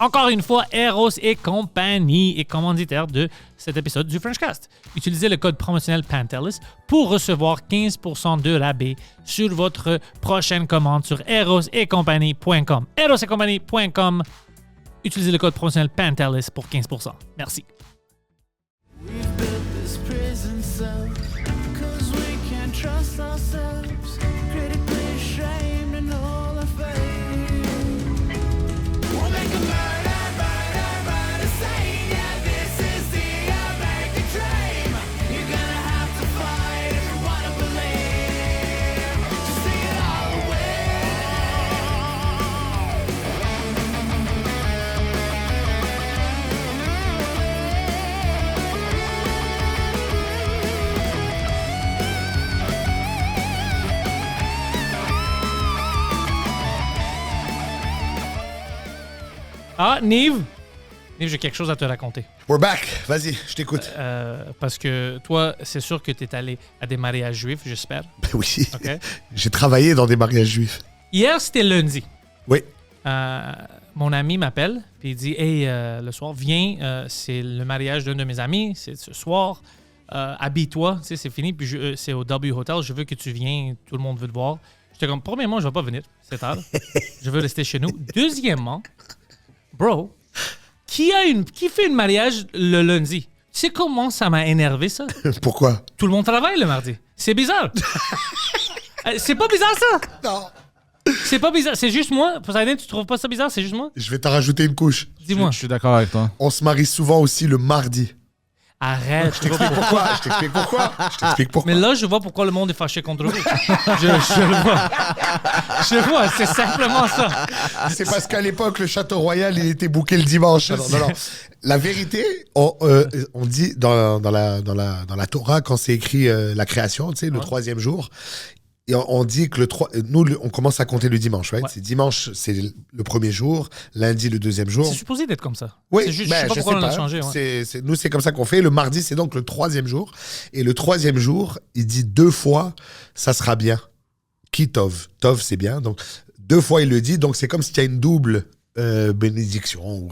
Encore une fois, Eros et compagnie est commanditaire de cet épisode du Frenchcast. Utilisez le code promotionnel Pantelis pour recevoir 15% de rabais sur votre prochaine commande sur erosetcompagnie.com. erosetcompagnie.com. Utilisez le code promotionnel Pantelis pour 15%. Merci. We've built this prison cell 'cause we can't trust ourselves. Critically ashamed and all our fate. We'll make a murder scene. Yeah, this is the American dream. You're gonna have to fight if you wanna believe. To see it all away. Ah, Nive, j'ai quelque chose à te raconter. We're back. Vas-y, je t'écoute. Parce que toi, c'est sûr que tu es allé à des mariages juifs, j'espère. Ben oui. OK. J'ai travaillé dans des mariages juifs. Hier, c'était lundi. Oui. Mon ami m'appelle, puis il dit « Hey, le soir, viens, c'est le mariage d'un de mes amis, c'est ce soir. Habille-toi, tu sais, c'est fini, puis c'est au W Hotel, je veux que tu viennes, tout le monde veut te voir. » J'étais comme, premièrement, je vais pas venir, c'est tard. Je veux rester chez nous. Deuxièmement, bro, qui fait un mariage le lundi? Tu sais comment ça m'a énervé, ça? Pourquoi? Tout le monde travaille le mardi. C'est bizarre. C'est pas bizarre, ça? Non. C'est pas bizarre. C'est juste moi. Poseidon, tu trouves pas ça bizarre? C'est juste moi? Je vais t'en rajouter une couche. Dis-moi. Je suis d'accord avec toi. On se marie souvent aussi le mardi. Arrête. Je t'explique pourquoi. Mais là, je vois pourquoi le monde est fâché contre vous. Je le vois. Je le vois, c'est simplement ça. C'est parce qu'à l'époque, le Château Royal, il était booké le dimanche. Non. La vérité, on dit dans la Torah, quand c'est écrit la création, tu sais, le troisième jour, et on dit que nous, on commence à compter le dimanche. Right? Ouais. C'est dimanche, c'est le premier jour, lundi, le deuxième jour. C'est supposé d'être comme ça. Oui, c'est juste, je sais pas pourquoi on l'a changé. Ouais. Nous, c'est comme ça qu'on fait. Le mardi, c'est donc le troisième jour. Et le troisième jour, il dit 2 fois, ça sera bien. Qui tov? Tov, c'est bien. Donc, 2 fois, il le dit. Donc, c'est comme s'il y a une double bénédiction.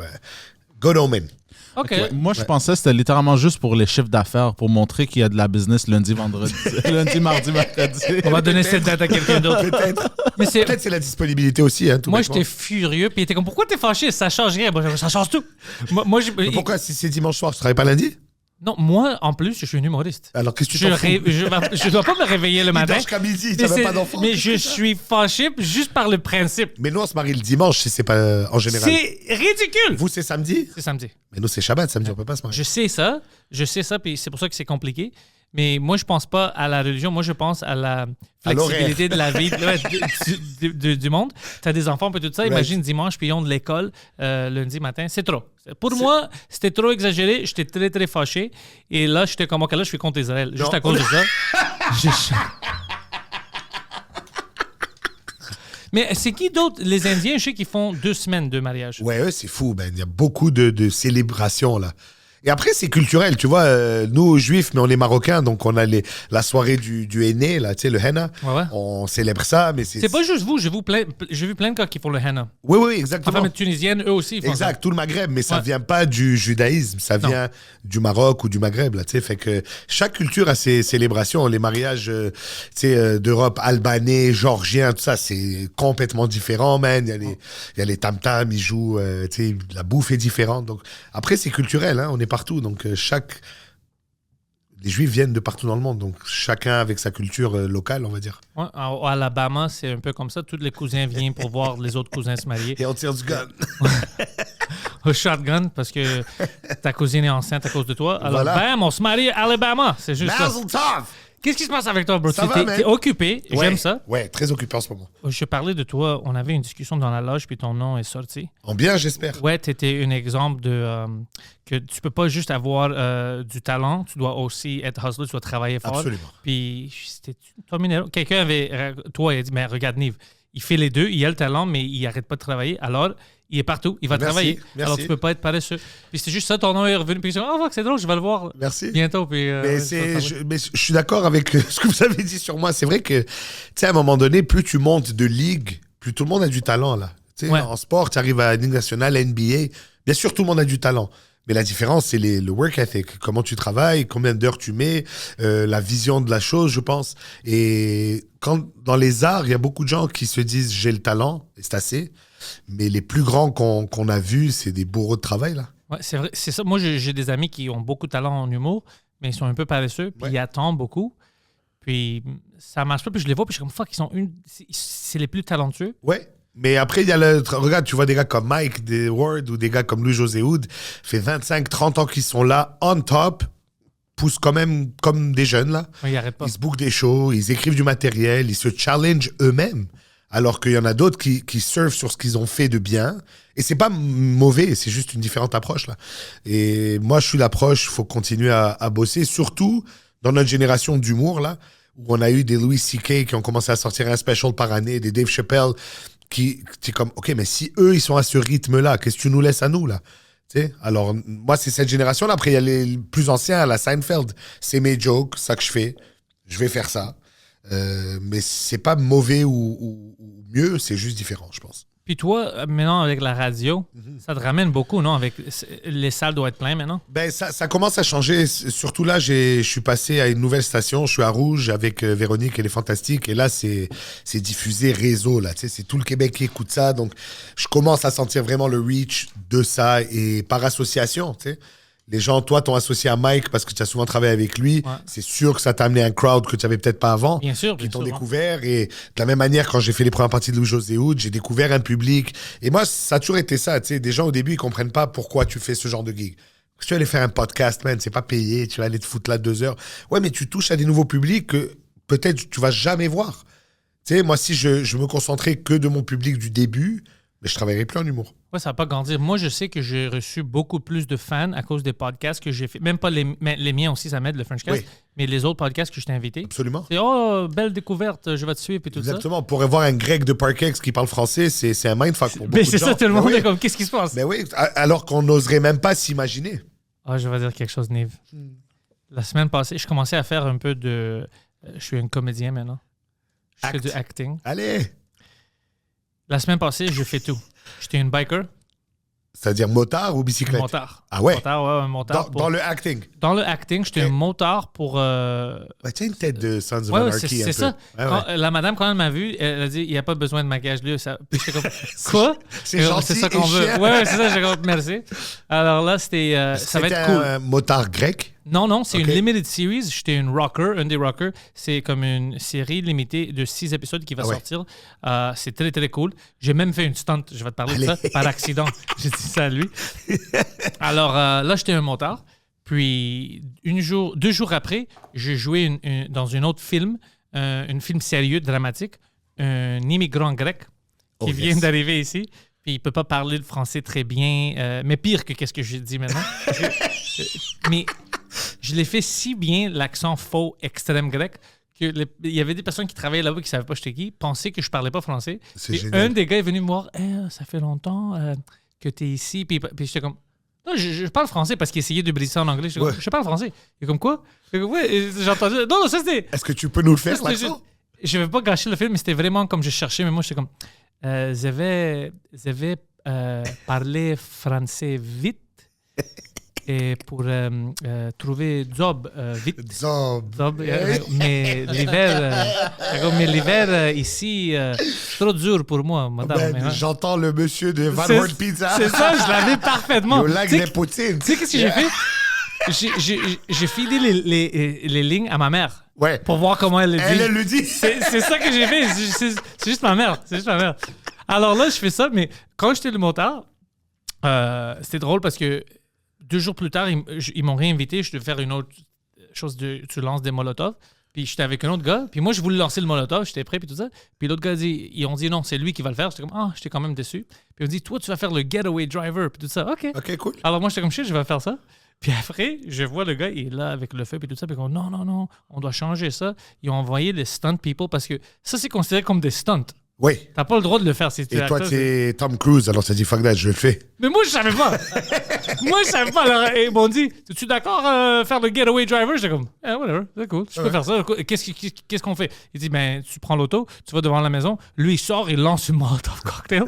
God omen. OK. Ouais, moi, je pensais que c'était littéralement juste pour les chiffres d'affaires, pour montrer qu'il y a de la business lundi, vendredi, lundi, mardi, mercredi. On va donner cette date à quelqu'un d'autre. Peut-être. Mais c'est... Peut-être c'est la disponibilité aussi. Hein, tout Moi, bêtement. j'étais furieux, puis il était comme, pourquoi t'es fâché? Ça change rien. Moi, ça change tout. Moi, Mais pourquoi, si c'est dimanche soir, tu travailles pas lundi? Non, moi, en plus, je suis un humoriste. Alors, qu'est-ce que tu t'en fous? Je dois pas me réveiller le Il matin. dort jusqu'à midi, Mais t'avais c'est- pas d'enfant. Mais je suis fâché juste par le principe. Mais nous, on se marie le dimanche, si c'est pas en général. C'est ridicule. Vous, c'est samedi? C'est samedi. Mais nous, c'est Shabbat, samedi, on peut pas se marier. Je sais ça, puis c'est pour ça que c'est compliqué. Mais moi, je pense pas à la religion. Moi, je pense à la flexibilité de la vie du monde. Tu as des enfants, puis tout ça. Right. Imagine dimanche, puis ils ont de l'école lundi matin. C'est trop. Pour moi, c'était trop exagéré. J'étais très, très fâché. Et là, j'étais comme, OK, là, je suis contre Israël. Juste Non. à cause de ça. Mais c'est qui d'autre? Les Indiens, je sais qu'ils font 2 semaines de mariage. Ouais, c'est fou. Ben, il y a beaucoup de célébrations, là. Et après, c'est culturel, tu vois. Nous, juifs, mais on est marocains, donc on a la soirée du henné, là, tu sais, le henna. Ouais. On célèbre ça, mais C'est pas juste vous. J'ai vu plein de gars qui font le henna. Oui, exactement. Enfin, tunisienne, eux aussi, ils font Exact, ça. tout le Maghreb, mais ça Ouais. vient pas du judaïsme, ça vient du Maroc ou du Maghreb, là, tu sais, fait que chaque culture a ses célébrations, les mariages, tu sais, d'Europe, albanais, géorgiens, tout ça, c'est complètement différent, man, il y a les tam-tams, ils jouent, tu sais, la bouffe est différente, donc, après, c'est culturel, hein, on est partout, donc, les Juifs viennent de partout dans le monde, donc chacun avec sa culture locale, on va dire. Ouais, à Alabama, c'est un peu comme ça. Tous les cousins viennent pour voir les autres cousins se marier Et on tire du gun. au shotgun parce que ta cousine est enceinte à cause de toi. Alors, Voilà. bam, on se marie à Alabama. C'est juste ça. Mazel tov! Qu'est-ce qui se passe avec toi, bro? Ça va, man? T'es occupé. Ouais, J'aime ça. Ouais, très occupé en ce moment. Je parlais de toi. On avait une discussion dans la loge, puis ton nom est sorti. En bien, j'espère. Ouais, t'étais un exemple de que tu peux pas juste avoir du talent. Tu dois aussi être hustler. Tu dois travailler fort. Absolument. Puis, quelqu'un avait... Toi, il a dit, mais regarde, Nive, il fait les deux. Il a le talent, mais il arrête pas de travailler. Alors, il est partout. Il va Merci, travailler. merci. Alors, tu peux pas être paresseux. Puis, c'est juste ça, ton nom est revenu. Puis, fuck, c'est drôle, je vais le voir Merci. bientôt. Puis, Mais, je suis d'accord avec ce que vous avez dit sur moi. C'est vrai que, tu sais, à un moment donné, plus tu montes de ligue, plus tout le monde a du talent, là. Tu sais, Ouais. En sport, tu arrives à la Ligue nationale, NBA. Bien sûr, tout le monde a du talent. Mais la différence, c'est le work ethic. Comment tu travailles, combien d'heures tu mets, la vision de la chose, je pense. Et dans les arts, il y a beaucoup de gens qui se disent « j'ai le talent », et c'est assez. Mais les plus grands qu'on a vus, c'est des bourreaux de travail, là. Ouais, c'est vrai. C'est ça. Moi, j'ai des amis qui ont beaucoup de talent en humour, mais ils sont un peu paresseux, puis Ouais. ils attendent beaucoup. Puis ça marche pas, puis je les vois, puis je suis comme fuck, c'est les plus talentueux. Ouais. Mais après, il y a regarde, tu vois des gars comme Mike Ward ou des gars comme Louis-José Hood, fait 25-30 ans qu'ils sont là, on top, poussent quand même comme des jeunes, là. Ouais, ils arrêtent pas. Ils se bookent des shows, ils écrivent du matériel, ils se challengent eux-mêmes. Alors qu'il y en a d'autres qui surfent sur ce qu'ils ont fait de bien. Et c'est pas mauvais, c'est juste une différente approche, là. Et moi, je suis l'approche, il faut continuer à bosser, surtout dans notre génération d'humour, là, où on a eu des Louis C.K. qui ont commencé à sortir un special par année, des Dave Chappelle, qui es comme, OK, mais si eux, ils sont à ce rythme-là, qu'est-ce que tu nous laisses à nous, là? Tu sais, alors, moi, c'est cette génération-là. Après, il y a les plus anciens, la Seinfeld. C'est mes jokes, ça que je fais. Je vais faire ça. Mais c'est pas mauvais ou mieux, c'est juste différent, je pense. Puis toi, maintenant, avec la radio, ça te ramène beaucoup, non? Les salles doivent être pleines maintenant. Ben, ça commence à changer. Surtout là, je suis passé à une nouvelle station. Je suis à Rouge avec Véronique, elle est fantastique. Et là, c'est diffusé réseau, là. Tu sais, c'est tout le Québec qui écoute ça. Donc, je commence à sentir vraiment le reach de ça. Et par association, tu sais. Les gens, toi, t'ont associé à Mike parce que tu as souvent travaillé avec lui. Ouais. C'est sûr que ça t'a amené un crowd que tu n'avais peut-être pas avant. Bien sûr, Qui bien t'ont sûr, découvert. Et de la même manière, quand j'ai fait les premières parties de Louis-José Hood, j'ai découvert un public. Et moi, ça a toujours été ça. Tu sais, des gens, au début, ils comprennent pas pourquoi tu fais ce genre de gig. Parce que tu vas aller faire un podcast, man, c'est pas payé. Tu vas aller te foutre là 2 heures. Ouais, mais tu touches à des nouveaux publics que peut-être tu vas jamais voir. Tu sais, moi, si je me concentrais que de mon public du début, mais je travaillerais plus en humour. Ouais, ça va pas grandir. Moi, je sais que j'ai reçu beaucoup plus de fans à cause des podcasts que j'ai fait. Même pas mais les miens aussi, ça m'aide, le Frenchcast. Oui. Mais les autres podcasts que je t'ai invités. Absolument. C'est oh, belle découverte, je vais te suivre et tout Exactement. Pour avoir un grec de Parkex qui parle français, c'est un mindfuck pour ça. beaucoup Mais de c'est gens. ça, tout le Mais monde oui. est comme, qu'est-ce qui se passe? Mais oui, alors qu'on n'oserait même pas s'imaginer. Ah, je vais dire quelque chose, Nive. La semaine passée, je commençais à faire un peu de... je suis un comédien maintenant. Je fais Act. du acting. Allez! La semaine passée, j'ai fait tout. J'étais une biker, C'est-à-dire motard ou bicyclette? motard. Ah ouais? Motard, ouais, un motard. Dans le acting. Dans le acting, j'étais Ok. un motard pour... Ouais, tu as une tête de Sons of Ouais, Anarchy un peu. c'est ça. Ouais, ouais. Quand, la madame, quand elle m'a vu, elle a dit il n'y a pas besoin de maquillage bleu. Ça... Puis j'étais comme quoi? C'est gentil C'est ça qu'on et veut. cher. Ouais, c'est ça, j'ai comme merci. Alors là, c'était. Ça va C'était être cool. un motard grec. Non, c'est Ok. une limited series. J'étais une rocker, un des rockers. C'est comme une série limitée de 6 épisodes qui va Ah ouais. sortir. C'est très, très cool. J'ai même fait une stunt, je vais te parler de ça, par accident. J'ai dit ça à lui. Alors là, j'étais un motard. Puis 2 jours après, j'ai joué dans un autre film, un film sérieux, dramatique, un immigrant grec qui Oh, vient yes. d'arriver ici. Puis il peut pas parler le français très bien, mais pire que qu'est-ce que j'ai dit maintenant. Mais je l'ai fait si bien, l'accent faux extrême grec, que il y avait des personnes qui travaillaient là-bas qui ne savaient pas j'étais qui, pensaient que je parlais pas français. C'est Puis génial. un des gars est venu me voir, ça fait longtemps que tu es ici. Puis j'étais comme, non, je parle français parce qu'il essayait de briser ça en anglais. J'étais comme, Ouais. je parle français. Il est comme quoi? J'étais comme, ouais, et j'ai entendu. Non, ça c'était. Est-ce que tu peux nous le faire, C'était l'accent? Je ne vais pas gâcher le film, mais c'était vraiment comme je cherchais. Mais moi, j'étais comme, je vais parler français vite et pour trouver job vite. Zob. Job, mais l'hiver ici, trop dur pour moi, madame. Ben, Mais, hein. j'entends le monsieur de Van C'est- Wert Pizza. C'est ça, je l'avais parfaitement. Au lac Tu sais- des poutines. tu sais qu'est-ce que j'ai fait? J'ai filé les lignes à ma mère Ouais. pour voir comment elle le dit. Elle le dit. C'est ça que j'ai fait. C'est juste ma mère. C'est juste ma mère. Alors là, je fais ça, mais quand j'étais le motard, c'était drôle parce que 2 jours plus tard, ils m'ont réinvité. Je devais faire une autre chose tu lances des molotovs. Puis j'étais avec un autre gars. Puis moi, je voulais lancer le molotov. J'étais prêt, puis tout ça. Puis l'autre gars ils ont dit non, c'est lui qui va le faire. J'étais comme, j'étais quand même déçu. Puis ils ont dit, toi, tu vas faire le getaway driver. Puis tout ça. OK. OK, cool. Alors moi, j'étais comme shit, je vais faire ça. Puis après, je vois le gars, il est là avec le feu et tout ça. Puis ils ont dit, non, on doit changer ça. Ils ont envoyé les stunt people parce que ça, c'est considéré comme des stunts. Oui. T'as pas le droit de le faire si tu es Et toi, acteur. t'es Tom Cruise, alors t'as dit fuck that, je le fais. Mais moi, je savais pas. Moi, je savais pas. Alors, ils m'ont dit, es-tu d'accord faire le getaway driver? J'étais comme, whatever, c'est cool. Je peux faire ça. Qu'est-ce qu'on fait? Il dit, ben, tu prends l'auto, tu vas devant la maison. Lui, il sort, il lance une Molotov cocktail.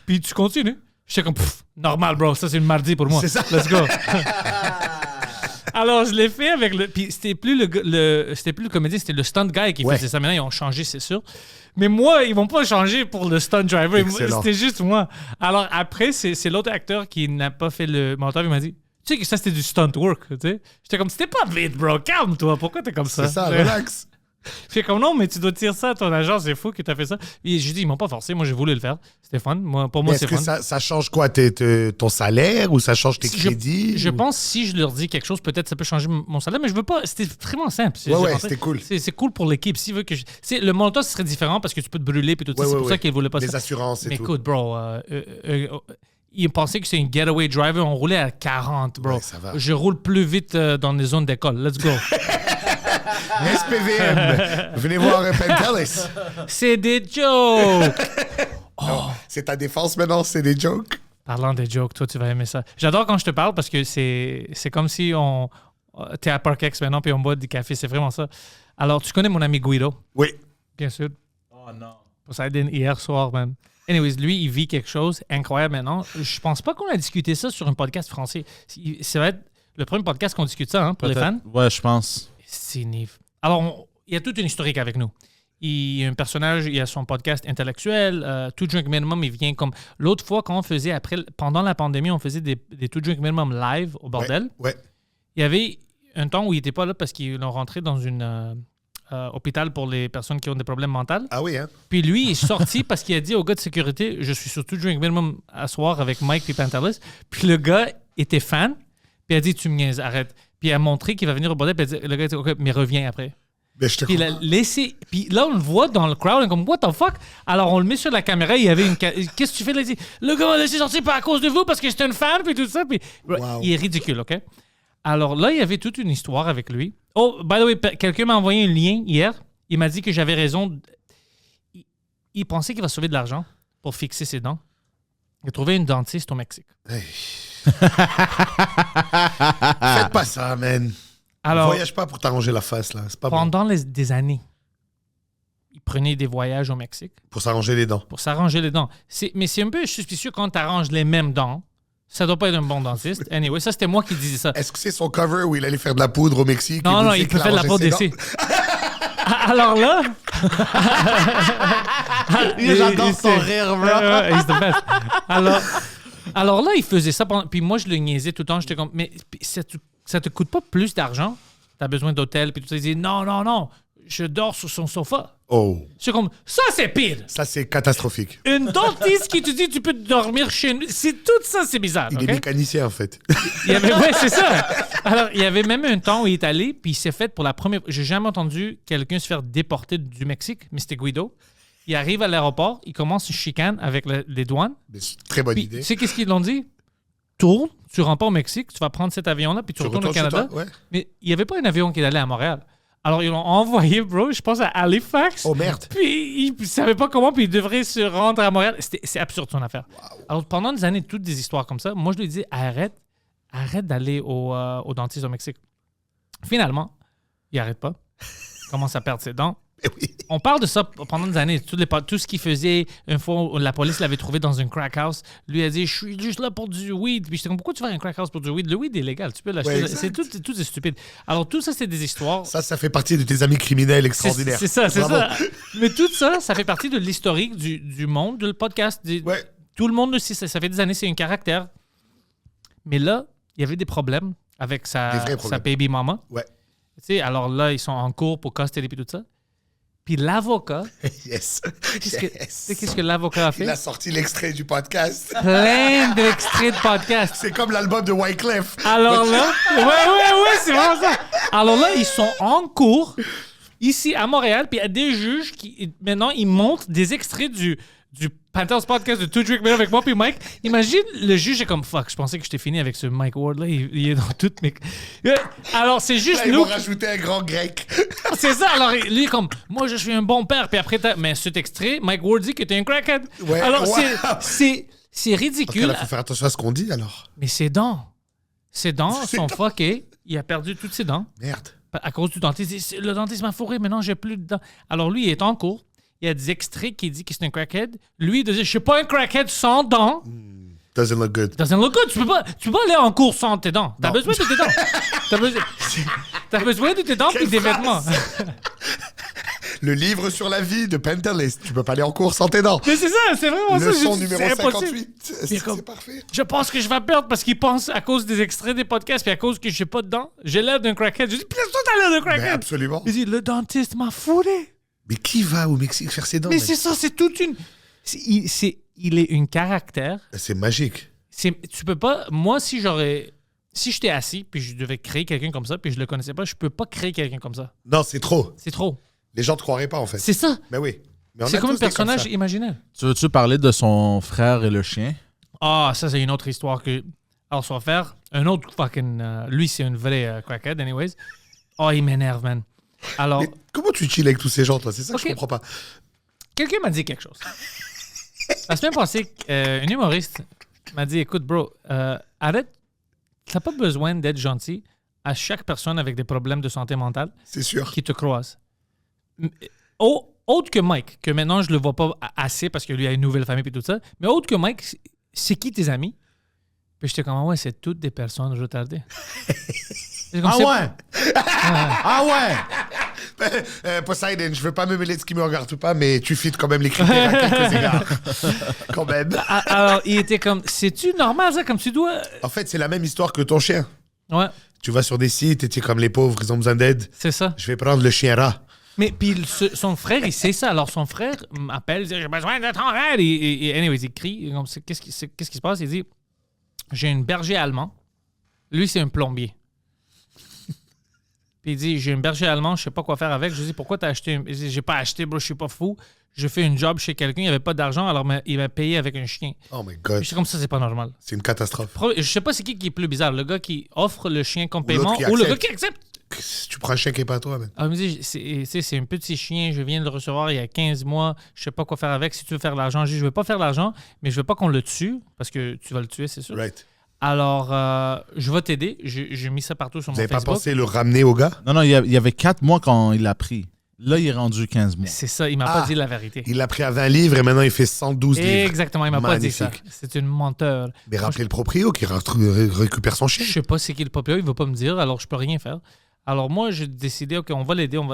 Puis tu continues. J'étais comme, normal, bro. Ça, c'est une mardi pour moi. C'est ça. Let's go. Alors, je l'ai fait avec le. Puis c'était plus c'était plus le comédien, c'était le stunt guy qui faisait ça. Maintenant, ils ont changé, c'est sûr. Mais moi, ils vont pas changer pour le stunt driver. Excellent. C'était juste moi. Alors après, c'est l'autre acteur qui n'a pas fait le montage. Il m'a dit, tu sais que ça, c'était du stunt work. Tu sais? J'étais comme, c'était pas vite, bro. Calme-toi. Pourquoi t'es comme ça? C'est ça, relax. Fait comme non, mais tu dois dire ça à ton agent, c'est fou que tu as fait ça. Et je dis, ils m'ont pas forcé, moi j'ai voulu le faire. C'était fun. Pour moi, Est-ce c'est que fun. ça change quoi? Ton salaire ou ça change tes crédits? Je pense si je leur dis quelque chose, peut-être ça peut changer mon salaire, mais je veux pas. C'était vraiment simple. Ouais, c'était cool. C'est cool pour l'équipe. S'il veut que le Molotov serait différent parce que tu peux te brûler puis tout ça. C'est pour ça qu'ils voulaient pas Les ça. assurances et Mais tout. écoute, bro, ils pensaient que c'est une getaway driver. On roulait à 40, bro. Ouais, ça va. Je roule plus vite dans les zones d'école. Let's go. SPVM, venez voir Pentelis. C'est des jokes. C'est ta défense maintenant, c'est des jokes. Parlant des jokes, toi, tu vas aimer ça. J'adore quand je te parle parce que c'est comme si t'es à Parkex maintenant puis on boit du café. C'est vraiment ça. Alors, tu connais mon ami Guido? Oui. Bien sûr. Oh non. Poseidon, hier soir, man. Anyways, lui, il vit quelque chose incroyable maintenant. Je pense pas qu'on a discuté ça sur un podcast français. Ça va être le premier podcast qu'on discute ça, hein, pour les fans. Ouais, je pense. C'est Nive. Alors, il y a toute une historique avec nous. Il y a un personnage, il y a son podcast intellectuel. To Drink Minimum, il vient comme... L'autre fois, quand on faisait, pendant la pandémie, on faisait des To Drink Minimum live au bordel. Ouais. Il y avait un temps où il n'était pas là parce qu'ils l'ont rentré dans une hôpital pour les personnes qui ont des problèmes mentaux. Ah oui, hein? Puis lui, il est sorti parce qu'il a dit au gars de sécurité, je suis sur To Drink Minimum à soir avec Mike et Pantelis. Puis le gars était fan. Puis il a dit, tu me niaises, arrête. Puis il a montré qu'il va venir au bordel. Puis le gars a dit, OK, mais reviens après. Mais je te Puis il a laissé. Puis là, on le voit dans le crowd, on est comme, what the fuck? Alors on le met sur la caméra, il y avait une. Qu'est-ce que tu fais là? Il dit, le gars m'a laissé sortir pas à cause de vous parce que j'étais une fan, puis tout ça. Puis Wow. il est ridicule, OK? Alors là, il y avait toute une histoire avec lui. Oh, by the way, quelqu'un m'a envoyé un lien hier. Il m'a dit que j'avais raison. Il pensait qu'il va sauver de l'argent pour fixer ses dents. Il a trouvé une dentiste au Mexique. Hey. Faites pas ça, man. Alors, Voyage pas pour t'arranger la face, là. C'est pas bon. pendant des années, il prenait des voyages au Mexique Pour s'arranger les dents. pour s'arranger les dents. Mais c'est un peu suspicieux quand tu arranges les mêmes dents. Ça doit pas être un bon dentiste. Anyway, ça, c'était moi qui disais ça. Est-ce que c'est son cover où il allait faire de la poudre au Mexique? Non, et non, vous il dites peut qu'il faire de la arrangeait peau ses d'essai. dents? Alors là... J'adore son rire, bro. He's the best. Alors là, il faisait ça. Puis moi, je le niaisais tout le temps. J'étais comme, mais ça te coûte pas plus d'argent? T'as besoin d'hôtel, puis tout ça. Il dit, non, je dors sur son sofa. Oh, C'est comme, ça, c'est pire. ça, c'est catastrophique. Une dentiste qui te dit, tu peux dormir chez nous. Tout ça, c'est bizarre. Il OK? est mécanicien, en fait. Ouais, c'est ça. Alors, il y avait même un temps où il est allé, puis il s'est fait pour la première fois. J'ai jamais entendu quelqu'un se faire déporter du Mexique, mais c'était Guido. Il arrive à l'aéroport, il commence une chicane avec les douanes. Mais c'est une très bonne Puis, idée. tu sais qu'est-ce qu'ils l'ont dit? Tourne, tu rentres pas au Mexique, tu vas prendre cet avion-là, puis tu retournes au retournes chez Canada. toi? Ouais. Mais il n'y avait pas un avion qui allait à Montréal. Alors, ils l'ont envoyé, bro, je pense à Halifax. Oh, merde. Puis, il ne savait pas comment, puis il devrait se rendre à Montréal. C'est absurde, son affaire. Alors, pendant des années, toutes des histoires comme ça, moi, je lui disais, arrête d'aller au dentiste au Mexique. Finalement, il n'arrête pas. Il commence à perdre ses dents. Eh oui. On parle de ça pendant des années. Tout ce qu'il faisait, une fois, la police l'avait trouvé dans un crack house. Lui a dit, je suis juste là pour du weed. Puis j'étais comme, pourquoi tu vas à un crack house pour du weed? Le weed est légal, tu peux l'acheter. Ouais, C'est tout est stupide. Alors tout ça, c'est des histoires. Ça fait partie de tes amis criminels extraordinaires. C'est ça. Bravo. Mais tout ça, ça fait partie de l'historique du monde, du podcast. Ouais. Tout le monde le sait. Ça fait des années, c'est un caractère. Mais là, il y avait des problèmes avec Des sa vrais problèmes. baby mama. Ouais. Tu sais, alors là, ils sont en cours pour custody et tout ça. Puis l'avocat, Yes. qu'est-ce que l'avocat a Il fait? a sorti l'extrait du podcast. Plein d'extraits de podcast. C'est comme l'album de Wyclef. Alors là, ouais, c'est vraiment ça. Alors là, ils sont en cours ici à Montréal, puis il y a des juges qui maintenant ils montrent des extraits du Panthers podcast de To Drink Minimum avec moi puis Mike. Imagine le juge est comme fuck. Je pensais que j'étais fini avec ce Mike Ward là. Il est dans toutes mes. Alors c'est juste Là, ils nous. vont rajouter un grand grec. C'est ça. Alors lui il est comme moi je suis un bon père puis après mais cet extrait Mike Ward dit que t'es un crackhead. Ouais, Alors wow. c'est Ok, ridicule. là, faut faire attention à ce qu'on dit, alors. Mais c'est dents. Ses dents sont fuckées. Il a perdu toutes ses dents. Merde. À cause du dentiste. Il dit, le dentiste m'a fourré, maintenant j'ai plus de dents. Alors lui, il est en cours. Il y a des extraits qui disent que c'est un crackhead. Lui, il dit, je suis pas un crackhead sans dents. Doesn't look good. Doesn't look good. Tu peux pas aller en cours sans tes dents. T'as besoin de tes dents. T'as besoin de tes dents et des vêtements. Le livre sur la vie de Pentelist. Tu peux pas aller en cours sans tes dents. Mais c'est ça, c'est vraiment ça. Leçon C'est numéro impossible. 58. Puis comme- C'est parfait. Je pense que je vais perdre parce qu'il pense à cause des extraits des podcasts puis à cause que j'ai pas de dents. J'ai l'air d'un crackhead. Je dis, bien sûr, t'as l'air d'un Mais crackhead. absolument. Il dit, le dentiste m'a fourré. Mais qui va au Mexique faire ses dents? Mais mec? c'est ça, c'est toute une. Il est une caractère. C'est magique. Tu peux pas. Moi, si j'étais assis puis je devais créer quelqu'un comme ça puis je le connaissais pas, je peux pas créer quelqu'un comme ça. Non, c'est trop. C'est trop. Les gens te croiraient pas, en fait. C'est ça. Mais oui. Mais on C'est a comme un tous des personnage ça. imaginaire. Tu veux-tu parler de son frère et le chien? Ah, ça, c'est une autre histoire que. Alors, son frère, un autre fucking. Lui, c'est une vraie crackhead, anyways. Oh, il m'énerve, man. Alors, Mais comment tu chill avec tous ces gens, toi? C'est ça que Ok. je comprends pas. quelqu'un m'a dit quelque chose. La semaine passée, un humoriste m'a dit, écoute, bro, arrête. T'as pas besoin d'être gentil à chaque personne avec des problèmes de santé mentale C'est sûr. qui te croise. Autre que Mike, que maintenant je le vois pas assez parce que lui a une nouvelle famille et tout ça, mais autre que Mike, c'est qui tes amis? Puis j'étais comme, ah ouais, c'est toutes des personnes retardées. C'est comme, Ah c'est- ouais? Ah ouais? Poseidon, je veux pas me mêler de ce qui me regarde ou pas, mais tu fites quand même les critères à quelques égards. Quand même. Alors, il était comme, c'est-tu normal ça, comme tu dois. En fait, c'est la même histoire que ton chien. Ouais, Tu vas sur des sites et tu es comme les pauvres, ils ont besoin d'aide. c'est ça. Je vais prendre le chien rat. Mais puis son frère, il sait ça. Alors son frère m'appelle, il dit j'ai besoin de ton aide. Et anyways, il crie. Comme, qu'est-ce qui se passe? Il dit j'ai un berger allemand. Lui, c'est un plombier. Puis il dit j'ai un berger allemand, je sais pas quoi faire avec. Je lui dis pourquoi t'as acheté un. Il dit j'ai pas acheté, bro, je suis pas fou. Je fais une job chez quelqu'un, il avait pas d'argent, alors il m'a payé avec un chien. Oh my Puis god, je suis comme ça, c'est pas normal. c'est une catastrophe. Je sais pas c'est qui est plus bizarre, le gars qui offre le chien comme Ou l'autre paiement qui ou le gars accepte. qui accepte. Si tu prends un chien qui est pas à toi, man. Ah, il me dit, c'est un petit chien, je viens de le recevoir il y a 15 mois, je sais pas quoi faire avec. Si tu veux faire de l'argent, je dis, je veux pas faire de l'argent, mais je veux pas qu'on le tue, parce que tu vas le tuer, c'est sûr. Right. Alors, je vais t'aider. J'ai mis ça partout sur Vous mon avez pas Facebook. pensé le ramener au gars? Non, il y avait 4 mois quand il l'a pris. Là, il est rendu 15 mois. C'est ça, il m'a Ah. pas dit la vérité. Il l'a pris à 20 livres et maintenant il fait 112 livres. Exactement, il m'a pas dit ça. Magnifique. C'est une menteur. Mais rappelez le proprio qui récupère son chien. Je sais pas c'est qui le propriétaire, il va pas me dire, alors je peux rien faire. Alors moi, j'ai décidé, OK, on va l'aider, on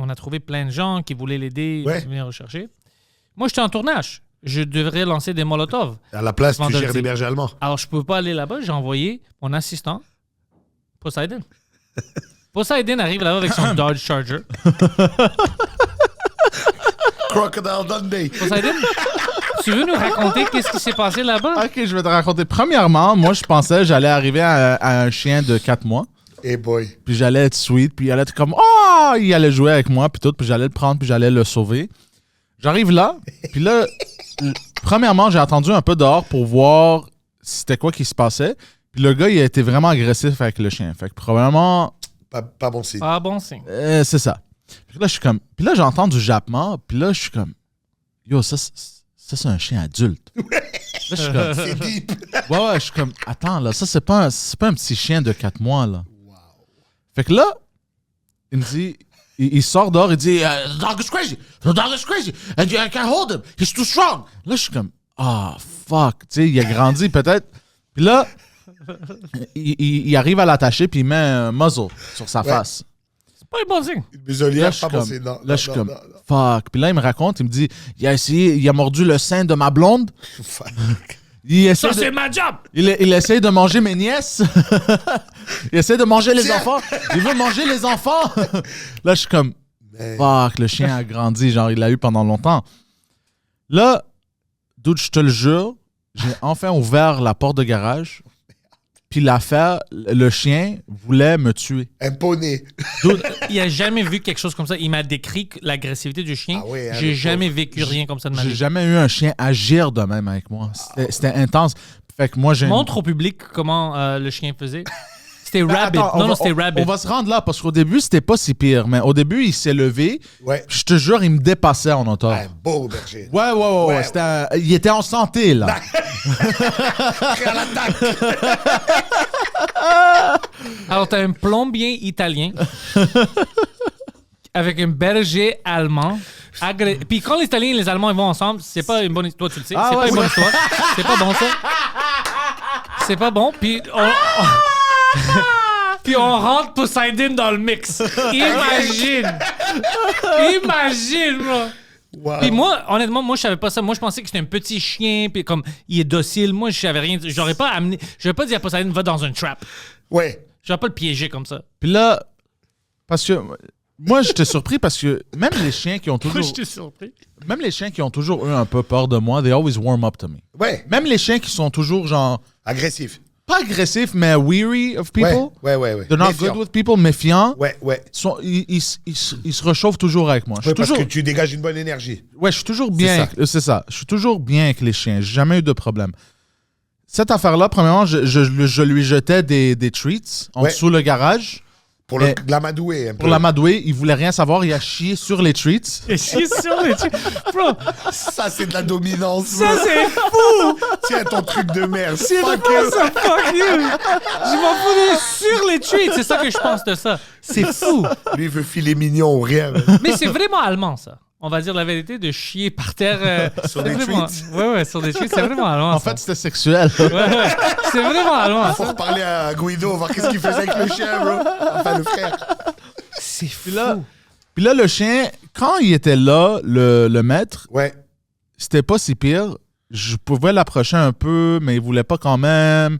a trouvé plein de gens qui voulaient l'aider, Ouais. venir rechercher. Moi, j'étais en tournage. Je devrais lancer des molotovs. À la place, tu Vendredi. gères des bergers allemands. Alors, je ne pouvais pas aller là-bas. J'ai envoyé mon assistant, Poseidon. Poseidon arrive là-bas avec son Dodge Charger. Crocodile Dundee. Poseidon, tu veux nous raconter qu'est-ce qui s'est passé là-bas? Ok, je vais te raconter. Premièrement, moi, je pensais que j'allais arriver à un chien de 4 mois. Hey boy. Puis j'allais être sweet, puis il allait être comme « Oh! » Il allait jouer avec moi, puis tout, puis j'allais le prendre, puis j'allais le sauver. J'arrive là, puis là, premièrement, j'ai attendu un peu dehors pour voir c'était quoi qui se passait. Puis le gars, il a été vraiment agressif avec le chien. Fait que probablement, Pas bon signe. Ah, bon signe. c'est ça. Puis là, je suis comme... Puis là, j'entends du jappement, puis là, je suis comme « Yo, ça c'est un chien adulte. » Là, je suis comme... C'est deep. Ouais, je suis comme, attends, là, ça, c'est pas un petit chien de 4 mois, là. Fait que là, il me dit, il sort dehors, il dit, The dog is crazy. The dog is crazy. And I can't hold him. He's too strong. Là, je suis comme, fuck. Tu sais, il a grandi peut-être. Puis là, il arrive à l'attacher, puis il met un muzzle sur sa Ouais. face. C'est pas un bon signe. Une Là, muselière, je pas suis bon comme, signe. Non, là, je suis comme, non. fuck. Puis là, il me raconte, il me dit, il a mordu le sein de ma blonde. Fuck. Il essaie Ça, de- c'est ma job! Il essaie de manger mes nièces. Il essaie de manger les Tiens. enfants. Il veut manger les enfants. Là, je suis comme, Mais- fuck, le chien a grandi. Genre, il l'a eu pendant longtemps. Là, dude, je te le jure, j'ai enfin ouvert la porte de garage. Puis l'affaire, le chien voulait me tuer. Un poney. Dude, il a jamais vu quelque chose comme ça. Il m'a décrit l'agressivité du chien. Ah ouais, hein, J'ai le jamais pauvre. vécu rien comme ça de ma J'ai vie. jamais eu un chien agir de même avec moi. C'était intense. Fait que moi, j'ai... Montre au public comment le chien faisait. C'était Rabbit. Attends, Non, c'était Rabbit. On va se rendre là, parce qu'au début, c'était pas si pire. Mais au début, il s'est levé. Ouais. Je te jure, il me dépassait en hauteur. Un beau berger. Ouais. Il était en santé, là. Prêt à l'attaque. Alors, t'as un plombier italien avec un berger allemand. Puis quand les Italiens et les Allemands ils vont ensemble, c'est pas une bonne histoire. Toi, tu le sais. Ah, c'est ouais, pas une bonne histoire. C'est pas bon, ça. C'est pas bon. Puis puis on rentre Poseidon dans le mix. Imagine, bro. Wow. Puis moi, honnêtement, moi, je savais pas ça. Moi, je pensais que c'était un petit chien, puis comme, il est docile. Moi, je savais rien. J'aurais pas dit à Poseidon, va dans un trap. Ouais. J'aurais pas le piéger comme ça. Puis là, parce que moi, j'étais surpris parce que même les chiens qui ont Moi, toujours... j'étais surpris. Même les chiens qui ont toujours eu un peu peur de moi, they always warm up to me. Ouais. Même les chiens qui sont toujours, genre, Agressif. pas agressifs, mais weary of people. Ouais. They're not Méfiant. good with people, méfiants. Ouais. Ils se réchauffent toujours avec moi. Je suis Ouais, parce toujours, que tu dégages une bonne énergie. ouais, je suis toujours bien. C'est ça. Je suis toujours bien avec les chiens. J'ai jamais eu de problème. Cette affaire-là, premièrement, je lui jetais des treats en Ouais. dessous le garage. Pour Mais- l'amadouer un peu. Pour l'amadouer, il voulait rien savoir. Il a chié sur les treats. Et chier sur les trucs. Bro, Ça, c'est de la dominance. ça, bro. c'est fou. Tiens, ton truc de merde. C'est Fuck quoi you. ça? Fuck you. Je m'en fous de sur les treats. C'est ça que je pense de ça. C'est fou. Lui, il veut filer mignon ou rien. Mais c'est vraiment allemand, ça. On va dire la vérité, de chier par terre. Sur c'est des vraiment... treats. Ouais, sur des treats. C'est vraiment allemand. En ça. fait, c'était sexuel. Ouais. C'est vraiment allemand. Faut Ça. reparler à Guido, voir qu'est-ce qu'il faisait avec le chien, bro. Enfin, le frère. C'est fou. Puis là, le chien, quand il était là, le maître, Ouais. c'était pas si pire. Je pouvais l'approcher un peu, mais il voulait pas quand même.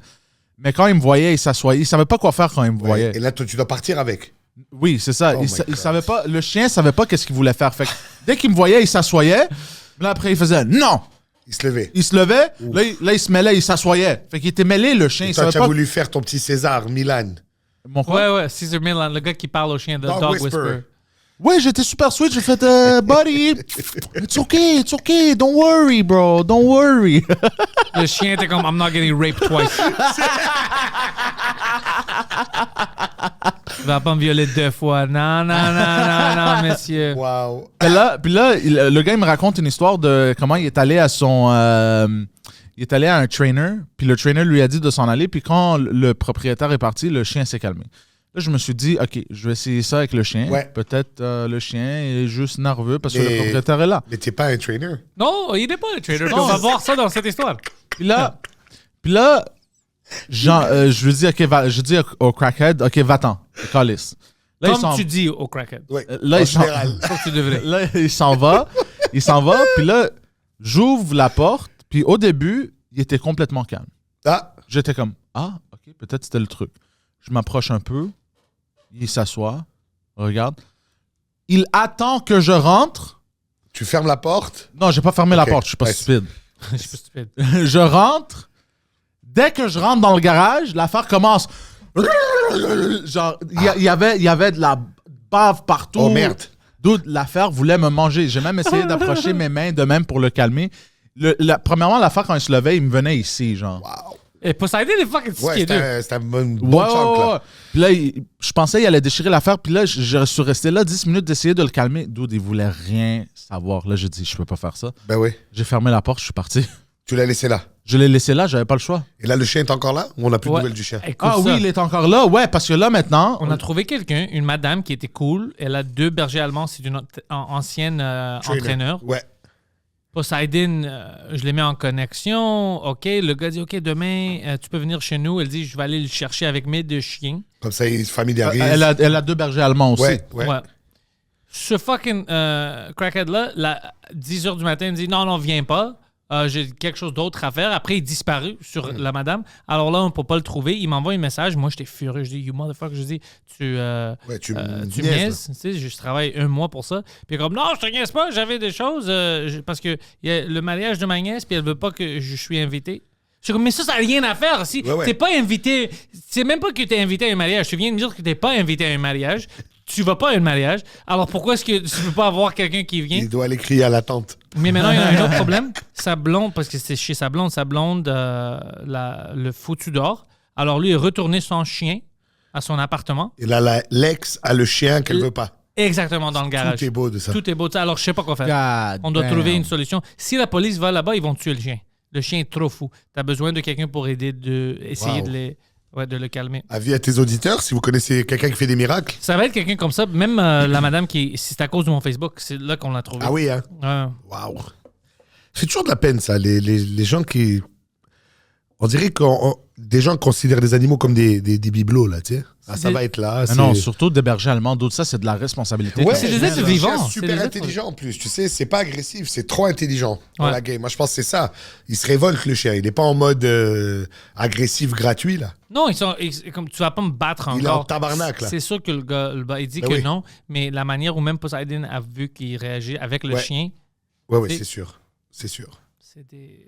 Mais quand il me voyait, il s'assoyait. Il savait pas quoi faire quand il me voyait. Et là, toi, tu dois partir avec. Oui, c'est ça. Oh my Il God. savait pas. Le chien savait pas qu'est-ce qu'il voulait faire. Fait que dès qu'il me voyait, il s'assoyait. Là, après, il faisait non. Il se levait. Il se levait. Là, il se mêlait, il s'assoyait. Fait qu'il était mêlé, le chien. Et Il toi, savait tu as pas. voulu faire ton petit César, Milan. Mon quoi? Ouais, Caesar Milan, le gars qui parle au chien de Dog Dog Whisperer. Whisperer. Ouais, j'étais super sweet. J'ai fait, buddy, it's okay. Don't worry, bro. Don't worry. Le chien était comme, I'm not getting raped twice. Tu vas pas me violer 2 fois. Non, monsieur. Wow. Puis là, le gars, il me raconte une histoire de comment il est allé à son... il est allé à un trainer, puis le trainer lui a dit de s'en aller, puis quand le propriétaire est parti, le chien s'est calmé. Là, je me suis dit, OK, je vais essayer ça avec le chien. Ouais. Peut-être le chien est juste nerveux parce que Mais- le propriétaire est là. Mais t'es pas un trainer. Non, il n'est pas le trader. On va voir ça dans cette histoire. Puis là, je lui dis, OK, je dis au crackhead, OK, va-t'en, calice. Là, Comme tu dis au crackhead. Ouais. Là, en il s'en- général. Comme tu devrais. Là, il s'en va, puis là, j'ouvre la porte, puis au début, il était complètement calme. Ah, J'étais comme, OK, peut-être c'était le truc. Je m'approche un peu, il s'assoit, regarde. Il attend que je rentre. tu fermes la porte. Non, j'ai pas fermé Ok. la porte, je suis pas Ouais, stupide. Je suis pas stupide. Je rentre. Dès que je rentre dans le garage, l'affaire commence. Genre, il y avait de la bave partout. Oh merde. Dude, l'affaire voulait me manger. J'ai même essayé d'approcher mes mains de même pour le calmer. Premièrement, l'affaire, quand il se levait, il me venait ici, genre. Wow. Et Poseidon est fucking Ouais, sticky, deux. c'était un bon Ouais, chunk, ouais, là. ouais. Puis là, je pensais qu'il allait déchirer l'affaire. Puis là, je suis resté là 10 minutes d'essayer de le calmer. Dude, il voulait rien savoir. Là, j'ai dit, je peux pas faire ça. Ben oui. J'ai fermé la porte, je suis parti. Tu l'as laissé là. Je l'ai laissé là, j'avais pas le choix. Et là, le chien est encore là ou on n'a plus de Ouais. nouvelles du chien? Écoute Ah ça. oui, il est encore là. Ouais, parce que là, maintenant... On a trouvé quelqu'un, une madame qui était cool. Elle a 2 bergers allemands. C'est une ancienne Trainer. entraîneur. Ouais. Poseidon, je les mets en connexion. OK, le gars dit, OK, demain, tu peux venir chez nous. Elle dit, je vais aller le chercher avec mes 2 chiens. Comme ça, il se familiarise. Elle a 2 bergers allemands aussi. Ouais, ouais. Ouais. Ce fucking crackhead-là, 10h du matin, il me dit, non, viens pas. J'ai quelque chose d'autre à faire. Après, il disparut sur la madame. Alors là, on ne peut pas le trouver. Il m'envoie un message. Moi, j'étais furieux. Je dis, you motherfucker. Je dis, tu Ouais, tu tu niaises, niaises. Tu sais, je travaille 1 mois pour ça. Puis comme, non, je te niaise pas. J'avais des choses. Parce que il y a le mariage de ma nièce, puis elle veut pas que je suis invité. Je suis comme, mais ça n'a rien à faire. Si Ouais, ouais. t'es pas invité, c'est même pas que tu es invité à un mariage. Tu viens de me dire que t'es pas invité à un mariage. Tu vas pas à un mariage. Alors pourquoi est-ce que tu peux pas avoir quelqu'un qui vient? Il doit aller crier à la tante. Mais maintenant, il y a un autre problème. Sa blonde, parce que c'est chez sa blonde, le foutu dehors. Alors lui, il est retourné son chien à son appartement. Et là, l'ex a le chien qu'elle veut pas. Exactement dans le garage. Tout est beau de ça. Tout est beau. Alors, je sais pas quoi faire. God On doit damn. trouver une solution. Si la police va là-bas, ils vont tuer le chien. Le chien est trop fou. Tu as besoin de quelqu'un pour aider essayer Wow. Ouais, de le calmer. Avis à tes auditeurs, si vous connaissez quelqu'un qui fait des miracles. Ça va être quelqu'un comme ça. Même la madame c'est à cause de mon Facebook. C'est là qu'on l'a trouvé. Ah oui, hein? Ouais. Waouh. C'est toujours de la peine, ça. Les gens qui... On dirait que des gens considèrent les animaux comme des bibelots, là, tu sais. Ah, ça va être là. Ah non, surtout d'héberger allemand, d'autres, ça, c'est de la responsabilité. Ouais, c'est des êtres un vivants. chien C'est super des êtres- intelligent en plus. Tu sais, c'est pas agressif, c'est trop intelligent dans Ouais. la game. Moi, je pense que c'est ça. Il se révolte, le chien. Il est pas en mode agressif gratuit, là. Non, comme tu vas pas me battre encore. Il est en tabarnak, là. C'est sûr que le gars, il dit Ben que oui. non, mais la manière où même Poseidon a vu qu'il réagit avec le Ouais. chien, Ouais, C'est- c'est sûr. C'est sûr. c'est des...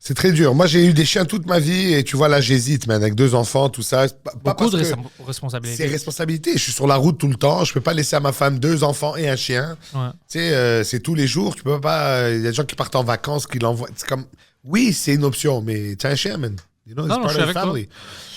C'est très dur. Moi, j'ai eu des chiens toute ma vie et tu vois, là, j'hésite, man, avec 2 enfants, tout ça. Pas Beaucoup parce de que responsabilités. c'est responsabilité. Je suis sur la route tout le temps. Je peux pas laisser à ma femme 2 enfants et un chien. Ouais. Tu sais, c'est tous les jours. Tu peux pas. Il y a des gens qui partent en vacances, qui l'envoient. C'est comme. Oui, c'est une option, mais t'as un chien, man. You know, it's Non, non, part je suis of the avec toi. family.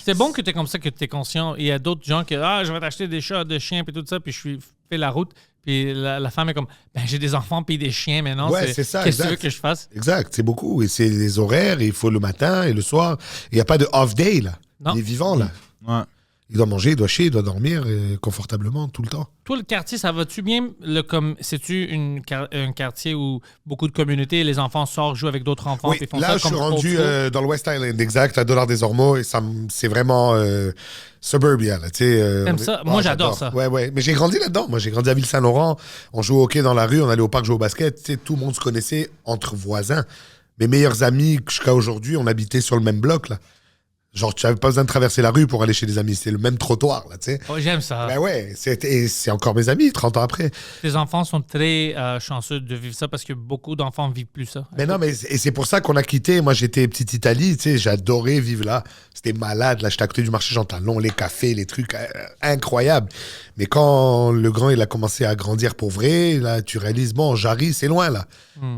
C'est bon que tu es comme ça, que tu es conscient. Il y a d'autres gens qui je vais t'acheter des chats, des chiens, puis tout ça, puis je fais la route. Puis la femme est comme, j'ai des enfants, puis des chiens, mais non, Ouais, c'est ça, qu'est-ce que tu exact. veux que je fasse? Exact, c'est beaucoup. Et c'est les horaires, et il faut le matin et le soir. Il n'y a pas de off day, là. Non. Il est vivant, là. Ouais. Il doit manger, il doit chier, il doit dormir confortablement tout le temps. Toi, le quartier, ça va-tu bien? C'est-tu un quartier où beaucoup de communautés, les enfants sortent, jouent avec d'autres enfants, Oui, puis font là, ça je suis comme rendu old school? dans le West Island, exact, à $des-Ormeaux, et c'est vraiment suburbia, là, tu sais. T'aimes on est- ça? Moi, j'adore ça. Ouais, ouais, mais j'ai grandi là-dedans. Moi, j'ai grandi à Ville-Saint-Laurent, on jouait au hockey dans la rue, on allait au parc jouer au basket, tu sais, tout le monde se connaissait entre voisins. Mes meilleurs amis, jusqu'à aujourd'hui, on habitait sur le même bloc, là. Genre, tu n'avais pas besoin de traverser la rue pour aller chez des amis, c'est le même trottoir, là, tu sais. Oh, j'aime ça. Ben ouais, et c'est encore mes amis, 30 ans après. Les enfants sont très chanceux de vivre ça parce que beaucoup d'enfants ne vivent plus ça. Mais non, mais et c'est pour ça qu'on a quitté. Moi, j'étais petite Italie, tu sais, j'adorais vivre là. C'était malade, là, j'étais à côté du marché Jean Talon, les cafés, les trucs incroyables. Mais quand le grand, il a commencé à grandir pour vrai, là, tu réalises, bon, Jarry, c'est loin, là.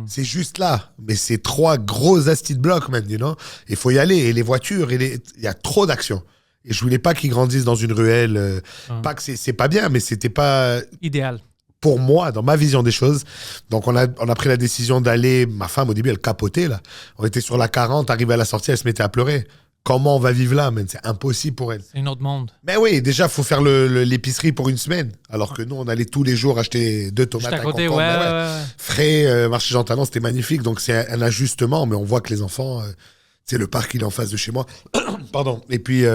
C'est juste là. Mais c'est 3 gros astis de blocs, man, you know. Il faut y aller. Et les voitures, il y a trop d'actions. Et je voulais pas qu'ils grandissent dans une ruelle. Pas que c'est pas bien, mais c'était pas Idéal. pour moi, dans ma vision des choses. Donc, on a pris la décision d'aller. Ma femme, au début, elle capotait, là. On était sur la 40, arrivé à la sortie, elle se mettait à pleurer. Comment on va vivre là, man? C'est impossible pour elle. C'est un autre monde. Mais oui, déjà, il faut faire l'épicerie pour une semaine. Alors que nous, on allait tous les jours acheter 2 tomates, Juste à un côté, concombre. ouais, Ben ouais. Frais, marché Jean Talon, c'était magnifique. Donc, c'est un ajustement. Mais on voit que les enfants, c'est le parc, il est en face de chez moi. Pardon. Et puis,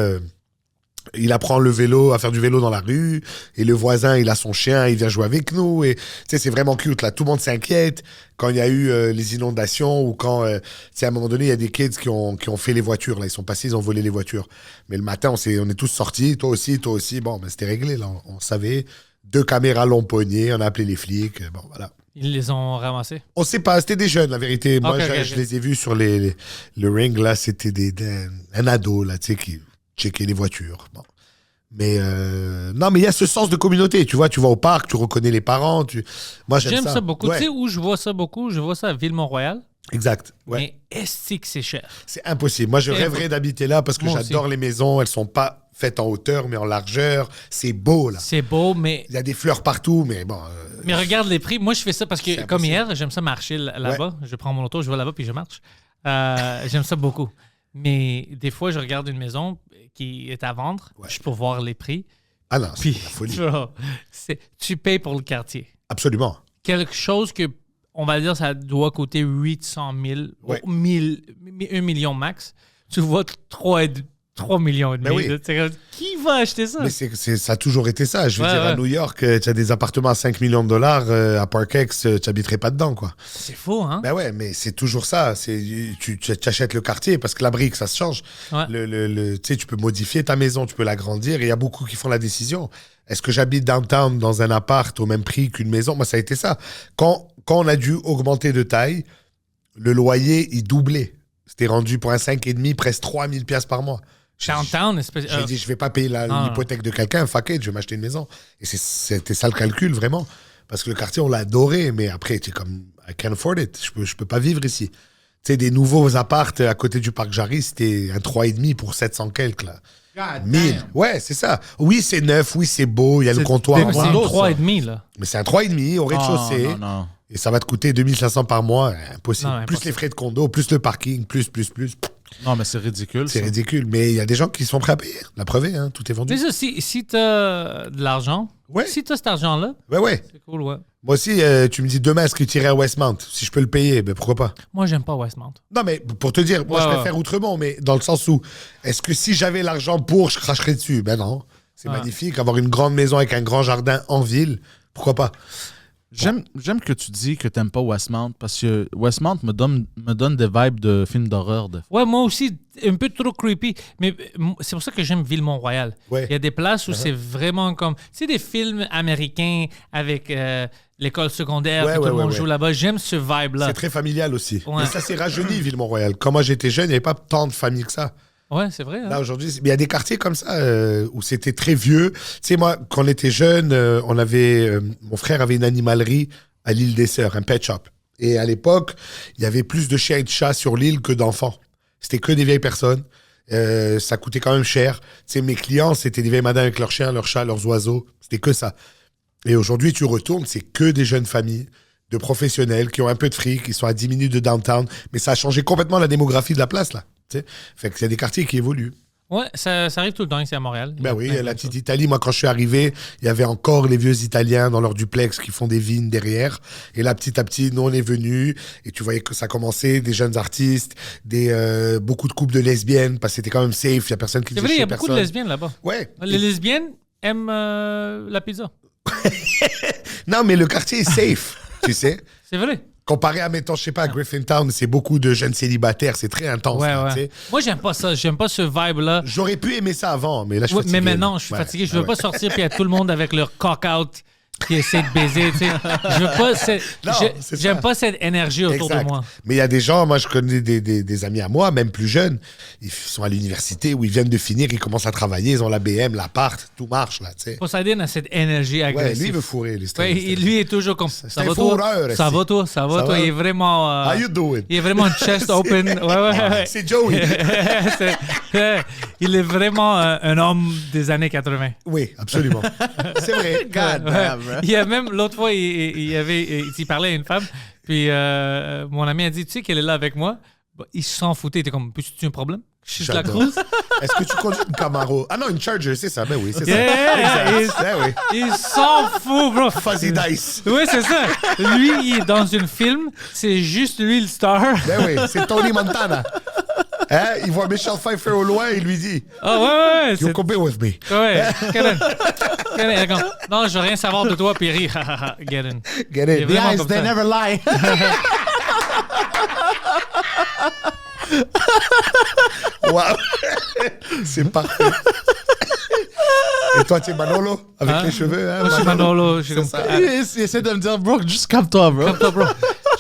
il apprend le vélo, à faire du vélo dans la rue. Et le voisin, il a son chien, il vient jouer avec nous. Et tu sais, c'est vraiment cute, là. Tout le monde s'inquiète quand il y a eu les inondations ou quand, tu sais, à un moment donné, il y a des kids qui ont fait les voitures, là. Ils sont passés, ils ont volé les voitures. Mais le matin, on est tous sortis. Toi aussi. Bon, ben, c'était réglé, là. On savait. 2 caméras l'ont pogné. On a appelé les flics. Bon, voilà. Ils les ont ramassés. On sait pas, c'était des jeunes, la vérité. Moi, Ok, je ok. les ai vus sur le ring, là. C'était un ado, là, tu sais, qui checkait les voitures. Bon. Mais non, mais il y a ce sens de communauté. Tu vois au parc, tu reconnais les parents. Moi, j'aime J'aime ça beaucoup. Ouais, Tu sais où je vois ça beaucoup? Je vois ça à Ville-Mont-Royal. exact. Ouais. Mais est-ce que c'est cher? C'est impossible. Moi, je C'est rêverais d'habiter là parce que Moi j'adore les maisons. Elles sont pas faites en hauteur, mais en largeur. C'est beau, là. C'est beau, mais Il y a des fleurs partout, mais bon. Mais regarde les prix. Moi, je fais ça parce que, C'est comme impossible. hier, j'aime ça marcher là-bas. Je prends mon auto, je vais là-bas, puis je marche. J'aime ça beaucoup. Mais des fois, je regarde une maison qui est à vendre, Ouais. je peux voir les prix. Ah non, c'est Puis, la folie. tu payes pour le quartier. Absolument. Quelque chose que, on va dire, ça doit coûter 800 000, Ouais. 1 million max. Tu vois 3 millions et demi. Ben oui. là. C'est comme, qui va acheter ça? Mais ça a toujours été ça. Je veux Ouais, dire, à ouais. New York, tu as des appartements à 5 millions de dollars. À Parkex, tu n'habiterais pas dedans, quoi. C'est faux, hein? Ben ouais, mais c'est toujours ça. Tu achètes le quartier parce que la brique, ça se change. Ouais. Tu sais, tu peux modifier ta maison, tu peux l'agrandir. Et il y a beaucoup qui font la décision. Est-ce que j'habite downtown dans un appart au même prix qu'une maison? Moi, ça a été ça. Quand on a dû augmenter de taille, le loyer, il doublait. C'était rendu pour un 5,5 presque 3 000 $ par mois. Downtown, J'ai dit, je vais pas payer Ah. l'hypothèque de quelqu'un, fuck it, je vais m'acheter une maison. Et c'était ça le calcul, vraiment. Parce que le quartier, on l'a adoré, mais après, tu es comme, I can't afford it. Je peux pas vivre ici. Tu sais, des nouveaux appartes à côté du parc Jarry, c'était un 3,5 pour 700 quelques, là. 1000. Ouais, c'est ça. Oui, c'est neuf, oui, c'est beau, il y a le comptoir. c'est voilà. une Bordeaux, 3,5 là. Mais c'est un 3,5 au rez-de-chaussée. Non. Et ça va te coûter 2500 par mois. Impossible. Non, Plus impossible. les frais de condo, plus le parking, plus. Non, mais c'est ridicule. C'est ça. ridicule. Mais il y a des gens qui sont prêts à payer. La preuve est, hein, tout est vendu. Mais ça, si t'as de l'argent, Ouais. si t'as cet argent-là, Ouais. c'est cool, ouais. Moi aussi, tu me dis demain, est-ce que tu irais à Westmount? Si je peux le payer, ben pourquoi pas? Moi, j'aime pas Westmount. Non, mais pour te dire, moi, Ouais, je ouais. préfère Outremont, mais dans le sens où, est-ce que si j'avais l'argent pour, je cracherais dessus? Ben non. C'est Ouais. magnifique. Avoir une grande maison avec un grand jardin en ville, pourquoi pas? J'aime que tu dis que t'aimes pas Westmount parce que Westmount me donne des vibes de films d'horreur. Ouais, moi aussi, un peu trop creepy. Mais c'est pour ça que j'aime Ville-Mont-Royal. Ouais. Il y a des places où c'est vraiment comme... C'est des films américains avec l'école secondaire, Ouais, puis tout ouais, le monde ouais, joue ouais. là-bas. J'aime ce vibe-là. C'est très familial aussi. Ouais. Mais ça s'est rajeuni, Ville-Mont-Royal. Quand moi j'étais jeune, il n'y avait pas tant de familles que ça. Ouais, c'est vrai. Hein? Là, aujourd'hui, il y a des quartiers comme ça où c'était très vieux. Tu sais, moi, quand on était jeune, mon frère avait une animalerie à l'île des Sœurs, un pet shop. Et à l'époque, il y avait plus de chiens et de chats sur l'île que d'enfants. C'était que des vieilles personnes. Ça coûtait quand même cher. Tu sais, mes clients, c'était des vieilles madames avec leurs chiens, leurs chats, leurs oiseaux. C'était que ça. Et aujourd'hui, tu retournes, c'est que des jeunes familles, de professionnels qui ont un peu de fric, qui sont à 10 minutes de downtown. Mais ça a changé complètement la démographie de la place, là. Tu sais, fait qu'il y a des quartiers qui évoluent. Ouais, ça arrive tout le temps ici à Montréal. Il y Ben a oui, plein la de petite choses. Italie, moi quand je suis arrivé, il y avait encore les vieux Italiens dans leur duplex qui font des vignes derrière. Et là, petit à petit, nous on est venus et tu voyais que ça commençait, des jeunes artistes, beaucoup de couples de lesbiennes, parce que c'était quand même safe, il y a personne qui C'est faisait vrai, il y a chier beaucoup de personne. lesbiennes là-bas. Ouais. Les lesbiennes aiment la pizza. Non, mais le quartier est safe, tu sais. C'est vrai. Comparé à, mettons, je sais pas, à Griffintown, c'est beaucoup de jeunes célibataires, c'est très intense. Ouais, là, ouais. tu sais. Moi, j'aime pas ça. J'aime pas ce vibe-là. J'aurais pu aimer ça avant, mais là, je suis Ouais, fatigué. mais maintenant, là. je suis Ouais, fatigué. Je veux ouais. pas sortir puis il y a tout le monde avec leur cock-out qui essaie de baiser. Tu sais. Je veux pas. Non, c'est J'aime ça. pas cette énergie autour Exact. de moi. Mais il y a des gens, moi je connais des amis à moi, même plus jeunes, ils sont à l'université où ils viennent de finir, ils commencent à travailler, ils ont la BM, l'appart, tout marche là, tu sais. Poseidon a cette énergie Ouais, agressive. lui il veut fourrer les Ouais, et lui est toujours comme ça un va toi, fourreur, ça ici. va toi, ça va Ça toi. va? Il est vraiment. How you doing? Il est vraiment chest open. Ouais, ouais. C'est Joey. Il est vraiment un homme des années 80. Oui, absolument. C'est vrai. God damn, bro. Il y a même l'autre fois, il parlait à une femme, puis mon ami a dit, tu sais qu'elle est là avec moi. Bah, il s'en foutait, il était comme, peux-tu un problème? Je la J'adore. cruise. Est-ce que tu conduis une Camaro? Ah non, une Charger, c'est ça. Ben oui, c'est Yeah, ça. il- Exact. Ben oui. Il s'en fout, bro. Fuzzy Dice. Oui, c'est ça. Lui, il est dans une film, c'est juste lui le star. Ben oui, c'est Tony Montana. Hein? Il voit Michelle Pfeiffer au loin et il lui dit Ah ouais, You come with me. Ouais, get in. Get in. Comme, non, je veux rien savoir de toi, puis il rit. Get in. Get Il est in. vraiment Guys, comme they ça. never lie. Wow. C'est parfait. Et toi, tu es Manolo avec Hein? les cheveux, hein? Moi, je suis Manolo. Je suis comme ça. ça. Il essaie de me dire, bro, juste calme-toi, bro. Calme-toi, bro.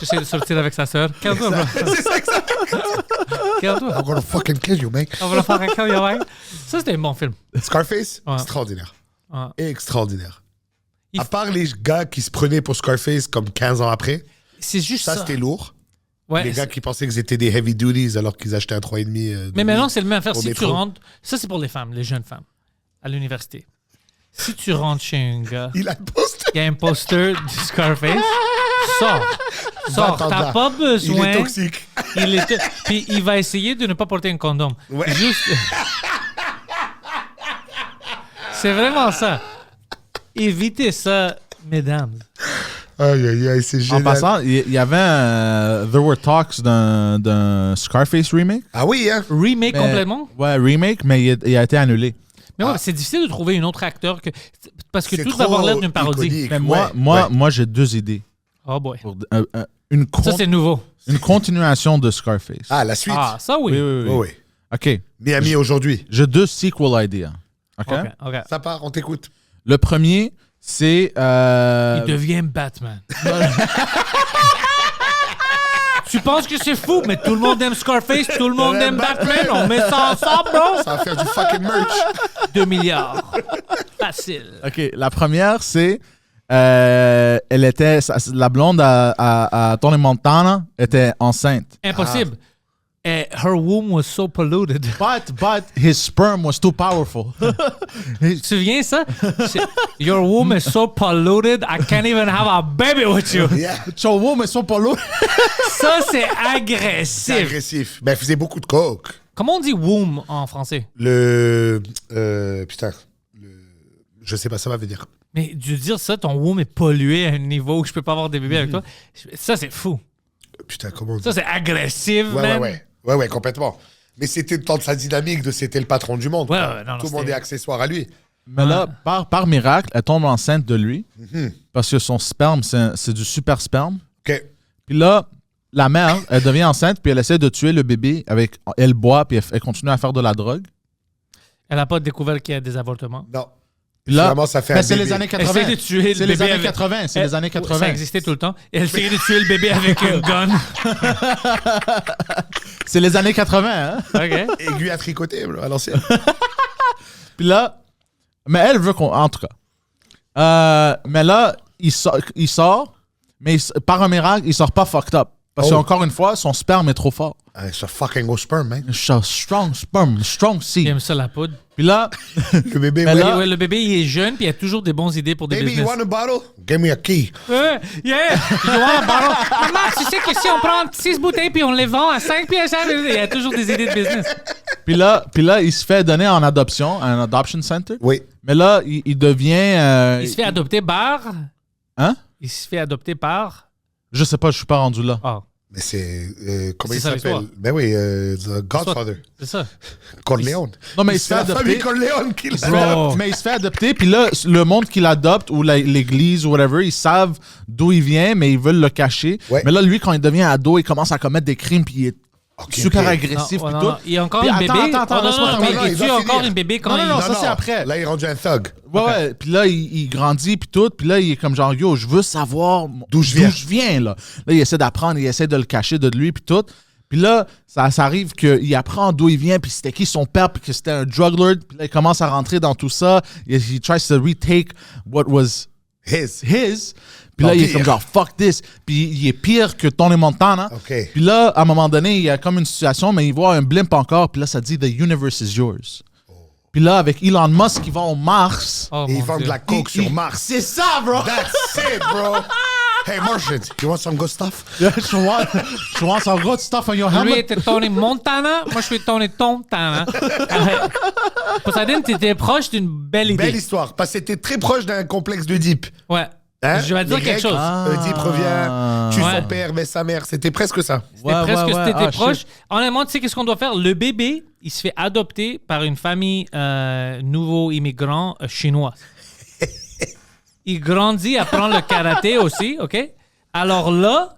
J'essaie de sortir avec sa sœur. Calme-toi, bro. C'est ça que ça. Calme-toi. I'm gonna fucking kill you, mec. On va le faire avec toi, ouais. Ça, c'était un bon film. Scarface, Ouais. extraordinaire. Ouais. Extraordinaire. Il À part les gars qui se prenaient pour Scarface comme 15 ans après, C'est juste ça ça. c'était lourd. Ouais, Les gars qui pensaient que c'était des heavy duties alors qu'ils achetaient un 3,5. Mais maintenant, c'est le même affaire. Au Si tu métro. rentres, ça, c'est pour les femmes, les jeunes femmes, à l'université. Si tu rentres chez un gars, Il a le poste. il y a un poster du Scarface, sors. Sors. Va-t'en T'as là. pas Il besoin. est toxique. Puis il va essayer de ne pas porter un condom. Ouais. Juste. C'est vraiment ça. Évitez ça, mesdames. Aïe, aïe, aïe, c'est En génial. passant, il y avait un There Were Talks d'un Scarface remake. Ah oui, hein? Remake Mais- complètement. Ouais, remake, mais il a été annulé. Mais ouais, c'est difficile de trouver un autre acteur que. Parce que C'est tout va trop avoir l'air d'une parodie. iconique. Mais Ouais, moi j'ai deux idées. Oh boy. Pour Ça, c'est nouveau. une continuation de Scarface. Ah, la suite. Ah, ça oui. Oui, oui. OK. Miami aujourd'hui. J'ai deux sequel ideas. OK? Ok, ok. Ça part, on t'écoute. Le premier, c'est... Il devient Batman. Tu penses que c'est fou, mais tout le monde aime Scarface, tout le monde aime Batman. On met ça ensemble, bro. Ça va faire du fucking merch. 2 milliards. Facile. OK, la première, c'est... elle était... La blonde à Tony Montana était enceinte. Impossible. her womb was so polluted. But his sperm was too powerful. Tu te souviens ça? Your womb is so polluted, I can't even have a baby with you. Yeah. Your womb is so polluted. Ça, c'est C'est agressif. agressif. Ben, elle faisait beaucoup de coke. Comment on dit womb en français? Putain. Je sais pas, ça va venir. Mais de dire ça, ton womb est pollué à un niveau où je peux pas avoir des bébés avec toi, ça, c'est fou. Putain, comment on dit? Ça, c'est agressif, man. Ouais, complètement. Mais c'était le temps de sa dynamique, c'était le patron du monde. Ouais, quoi. ouais, non, Tout le monde c'était- est accessoire à lui. Mais là, par miracle, elle tombe enceinte de lui parce que son sperme, c'est du super sperme. OK. Puis là, la mère, elle devient enceinte puis elle essaie de tuer le bébé elle boit puis elle continue à faire de la drogue. Elle n'a pas découvert qu'il y a des avortements. Non. Puis là, Finalement, ça fait mais un c'est bébé. les années 80. Essaye de tuer C'est le les bébé années avec- 80. C'est les années 80. Ça existait tout le temps. Elle essayait de tuer le bébé avec un gun. C'est les années 80, hein? OK. Aiguille à tricoter, bro, à l'ancienne. Puis là, mais elle veut qu'on... En tout cas. Mais là, il sort mais par un miracle, il sort pas fucked up. Parce Oh. qu'encore une fois, son sperme est trop fort. C'est un fucking gros sperm, man. Strong sperm, strong Il seed. aime ça, la poudre. Puis là, Le bébé, Mais ouais. là- Ouais, le bébé, il est jeune, puis il a toujours des bonnes idées pour des Baby, you business. want a bottle? Give me a key. Yeah! You want a bottle? Maman, tu sais que si on prend 6 bouteilles puis on les vend à 5 pièces, il y a toujours des idées de business. puis là, il se fait donner en adoption à un adoption center. Oui. Mais là, il devient... Il se fait adopter par... Hein? Il se fait adopter par... Je sais pas, je suis pas rendu là. Ah, Mais c'est... comment C'est il ça, s'appelle? l'histoire. Ben oui, The Godfather. c'est ça. Corleone. Non, mais il se C'est fait la famille adopter. Corleone qui l'a. Bro. Mais il se fait adopter, puis là, le monde qui l'adopte, ou l'église, ou whatever, ils savent d'où il vient, mais ils veulent le cacher. Ouais. Mais là, lui, quand il devient ado, il commence à commettre des crimes, puis il est Ok, super ok. agressif, Non, puis non, tout. non. Il y a encore Puis une attends, bébé. attends, Oh, non, laisse-moi non, terminer. il Il va tue encore finir. une bébé quand Non, il... non, ça, c'est après. Là, il est rendu un thug. Ouais, puis là, il grandit, puis tout. Puis là, il est comme genre, yo, je veux savoir D'où je viens. là. Là, il essaie d'apprendre, il essaie de le cacher de lui, puis tout. Puis là, ça arrive qu'il apprend d'où il vient, puis c'était qui son père, puis que c'était un drug lord. Puis là, il commence à rentrer dans tout ça. He tries to retake what was His. his. Puis là, il est Pire. comme genre, fuck this. Puis il est pire que Tony Montana. OK. Puis là, à un moment donné, il y a comme une situation, mais il voit un blimp encore. Puis là, ça dit, the universe is yours. Puis là, avec Elon Musk qui va au Mars. Oh, Et ils mon vendent Dieu. de la coke sur Mars. C'est ça, bro! That's it, bro. Hey, Martian, you want some good stuff? Je want some good stuff on your Lui helmet. était Tony Montana, moi je suis Tony Tontana. Poseidon, t'étais proche d'une belle idée. Belle histoire, parce que c'était très proche d'un complexe de Deep. Ouais. Hein? Je vais te dire Les quelque Grecs, chose. Deep revient, tue Ouais. son père, mais sa mère. C'était presque ça. C'était presque si t'étais Ah, proche. shit. Honnêtement, tu sais qu'est-ce qu'on doit faire? Le bébé, il se fait adopter par une famille nouveau immigrant chinois. Il grandit, apprend le karaté aussi, OK? Alors là,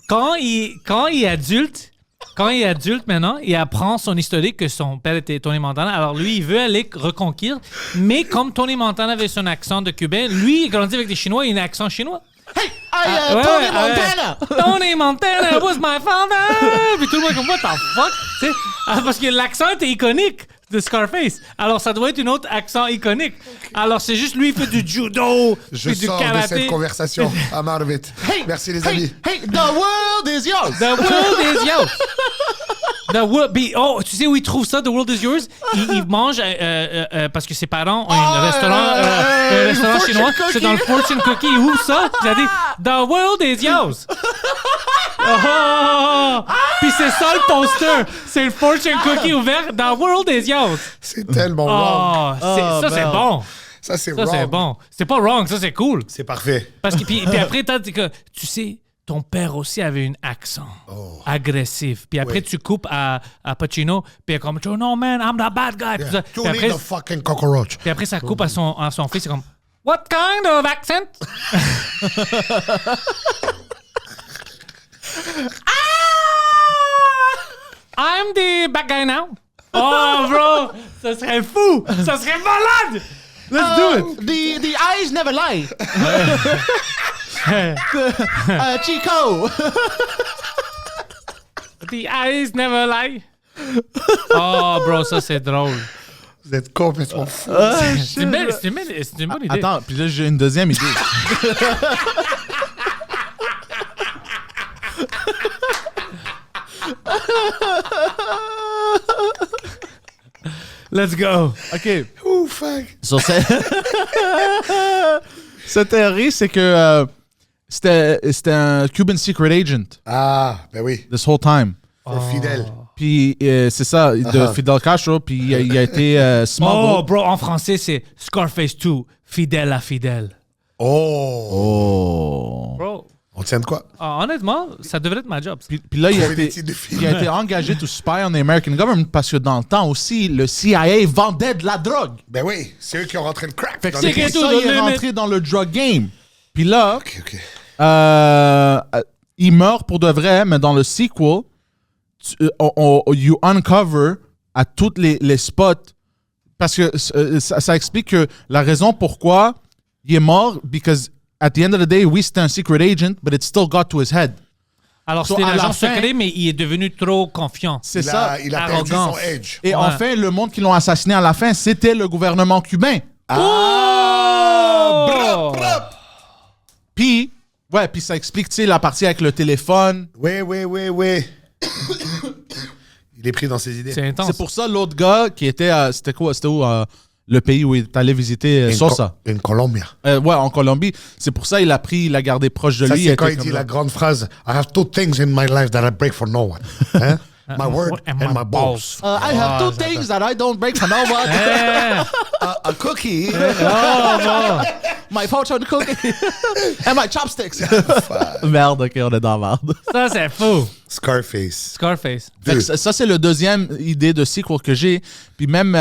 quand il est adulte maintenant, il apprend son historique que son père était Tony Montana. Alors lui, il veut aller reconquérir, mais comme Tony Montana avait son accent de Cubain, lui, il grandit avec des Chinois, il a un accent chinois. Hey, Ouais, Tony ouais, Montana! Tony Montana was my father! Puis tout le monde est comme, what the fuck? Tu sais, parce que l'accent était iconique de Scarface. Alors ça doit être un autre accent iconique. Alors c'est juste lui, il fait du judo, Je puis du sors de karaté. cette conversation. I'm out of it. Merci, les amis. Hey, the world is yours! The world is yours. The world, oh, tu sais où il trouve ça, The world is yours? Il mange parce que ses parents ont un restaurant Fortune chinois. Cookie. C'est dans le Fortune Cookie. Il ouvre ça. Il a dit The world is yours. Oh! Puis c'est ça le poster. C'est le Fortune Cookie ouvert. The world is yours. C'est tellement wrong. Oh, ça c'est merde. bon. Ça, c'est Ça wrong. c'est bon. C'est pas wrong, ça c'est cool. C'est parfait. Parce que puis après t'as dit que tu sais ton père aussi avait un accent agressif. Puis après Oui. tu coupes à Pacino, puis il est comme oh, no man, I'm the bad guy. Puis Yeah. ça- You Puis après, need a fucking cockroach. puis après ça coupe à son fils, c'est comme what kind of accent? I'm the bad guy now. Oh bro, ça serait fou, ça serait malade. Let's do it. The eyes never lie. Chico. The eyes never lie. Oh, bro, ça c'est drôle. Vous êtes complètement fou. C'est une bonne idée. Attends, puis là, j'ai une deuxième idée. Let's go. OK. Ouh, fuck. So, cette théorie, c'est que c'était un Cuban secret agent Ah, ben oui. this whole time. Fidèle. Puis c'est ça, de Fidel Castro, puis il a été smuggled. Oh, bro, en français, c'est Scarface 2, fidèle à fidèle. Oh. Bro, On tient de quoi? honnêtement, ça devrait être ma job. Ça. Puis là, il a Trouver des été... titres de films. Il a été engagé to spy on the American government parce que dans le temps aussi, le CIA vendait de la drogue. Ben oui, c'est eux qui ont rentré le crack. Fait que dans c'est les- que- pour ça tout, il est le- rentré dans le drug game. Puis là, Ok. il meurt pour de vrai, mais dans le sequel, you uncover à toutes les spots. Parce que ça explique que la raison pourquoi il est mort, because at the end of the day, oui, c'était un secret agent, but it still got to his head. Alors, So, c'était à un la agent fin- secret, mais il est devenu trop confiant. C'est ça. Il a perdu Arrogance. son edge. Et Ouais. en fait, le monde qui l'ont assassiné à la fin, c'était le gouvernement cubain. Ah! Oh! Puis, ouais, puis ça explique, tu sais, la partie avec le téléphone. Oui. Il est pris dans ses idées. C'est intense. C'est pour ça l'autre gars qui était, c'était quoi, c'était où le pays où il est allé visiter Sosa. En Colombie. Ouais, en Colombie. C'est pour ça il l'a gardé proche de Ça, lui. c'est quand était il comme dit là. la grande phrase I have two things in my life that I break for no one. Hein? My word and my balls. I have two things that I don't break for no one. Eh, A cookie. My fortune cookie. And my chopsticks. Merde, ok, on est dans la merde. ça, c'est fou. Scarface. Scarface. Fait que ça, c'est le deuxième idée de sequel que j'ai. Puis même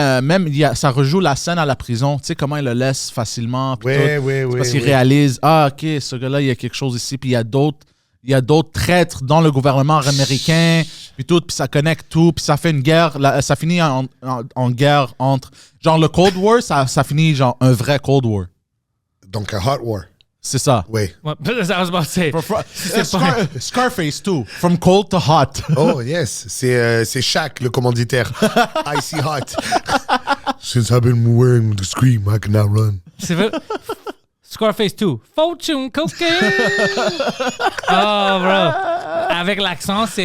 ça rejoue la scène à la prison. Tu sais comment il le laisse facilement. Puis Ouais, tout. ouais, C'est ouais. parce qu'il ouais. réalise, ok, ce gars-là, il y a quelque chose ici. Puis il y a d'autres traîtres dans le gouvernement américain. Puis tout, puis ça connecte tout. Puis ça fait une guerre. Ça finit en guerre entre... Genre le Cold War, ça finit genre un vrai Cold War. Donc, un hot war. C'est ça. Oui. Ouais, sérieusement, c'est... Scarface 2. From cold to hot. Oh, yes. C'est Shaq, le commanditaire. Icy hot. Since I've been wearing the scream, I can now run. C'est vrai. Scarface 2. Fortune cookie. Oh, bro. Avec l'accent, ça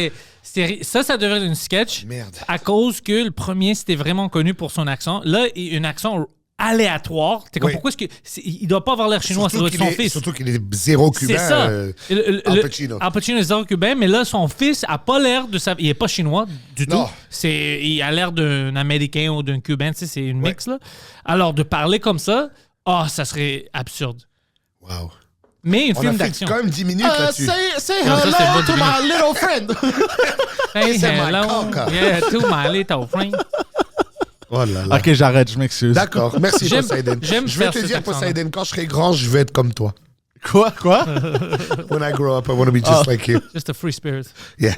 devrait être une sketch. Merde. À cause que le premier, c'était vraiment connu pour son accent. Là, il a un accent aléatoire. T'es comme, Oui. pourquoi est-ce que... il doit pas avoir l'air chinois, ça doit être son fils. Surtout qu'il est zéro cubain. C'est ça. Al Pacino. Al Pacino est zéro cubain, mais là, son fils a pas l'air de ça. Il est pas chinois du Non. tout. Il a l'air d'un Américain ou d'un Cubain. Tu sais, c'est une mix, là. Alors, de parler comme ça, ça serait absurde. Wow. Mais un On film a fait d'action. quand même 10 minutes là-dessus. Say Non, ça, c'est hello bon, to du my little friend. Hey, c'est my hello. coca. Yeah, to my little friend. Oh là là. Ok, j'arrête, je m'excuse. D'accord. Merci, J'aime- Poseidon. j'aime Je vais faire te cet dire, accent-là. Poseidon, quand je serai grand, je vais être comme toi. Quoi? When I grow up, I want to be just like you. Just a free spirit. Yeah.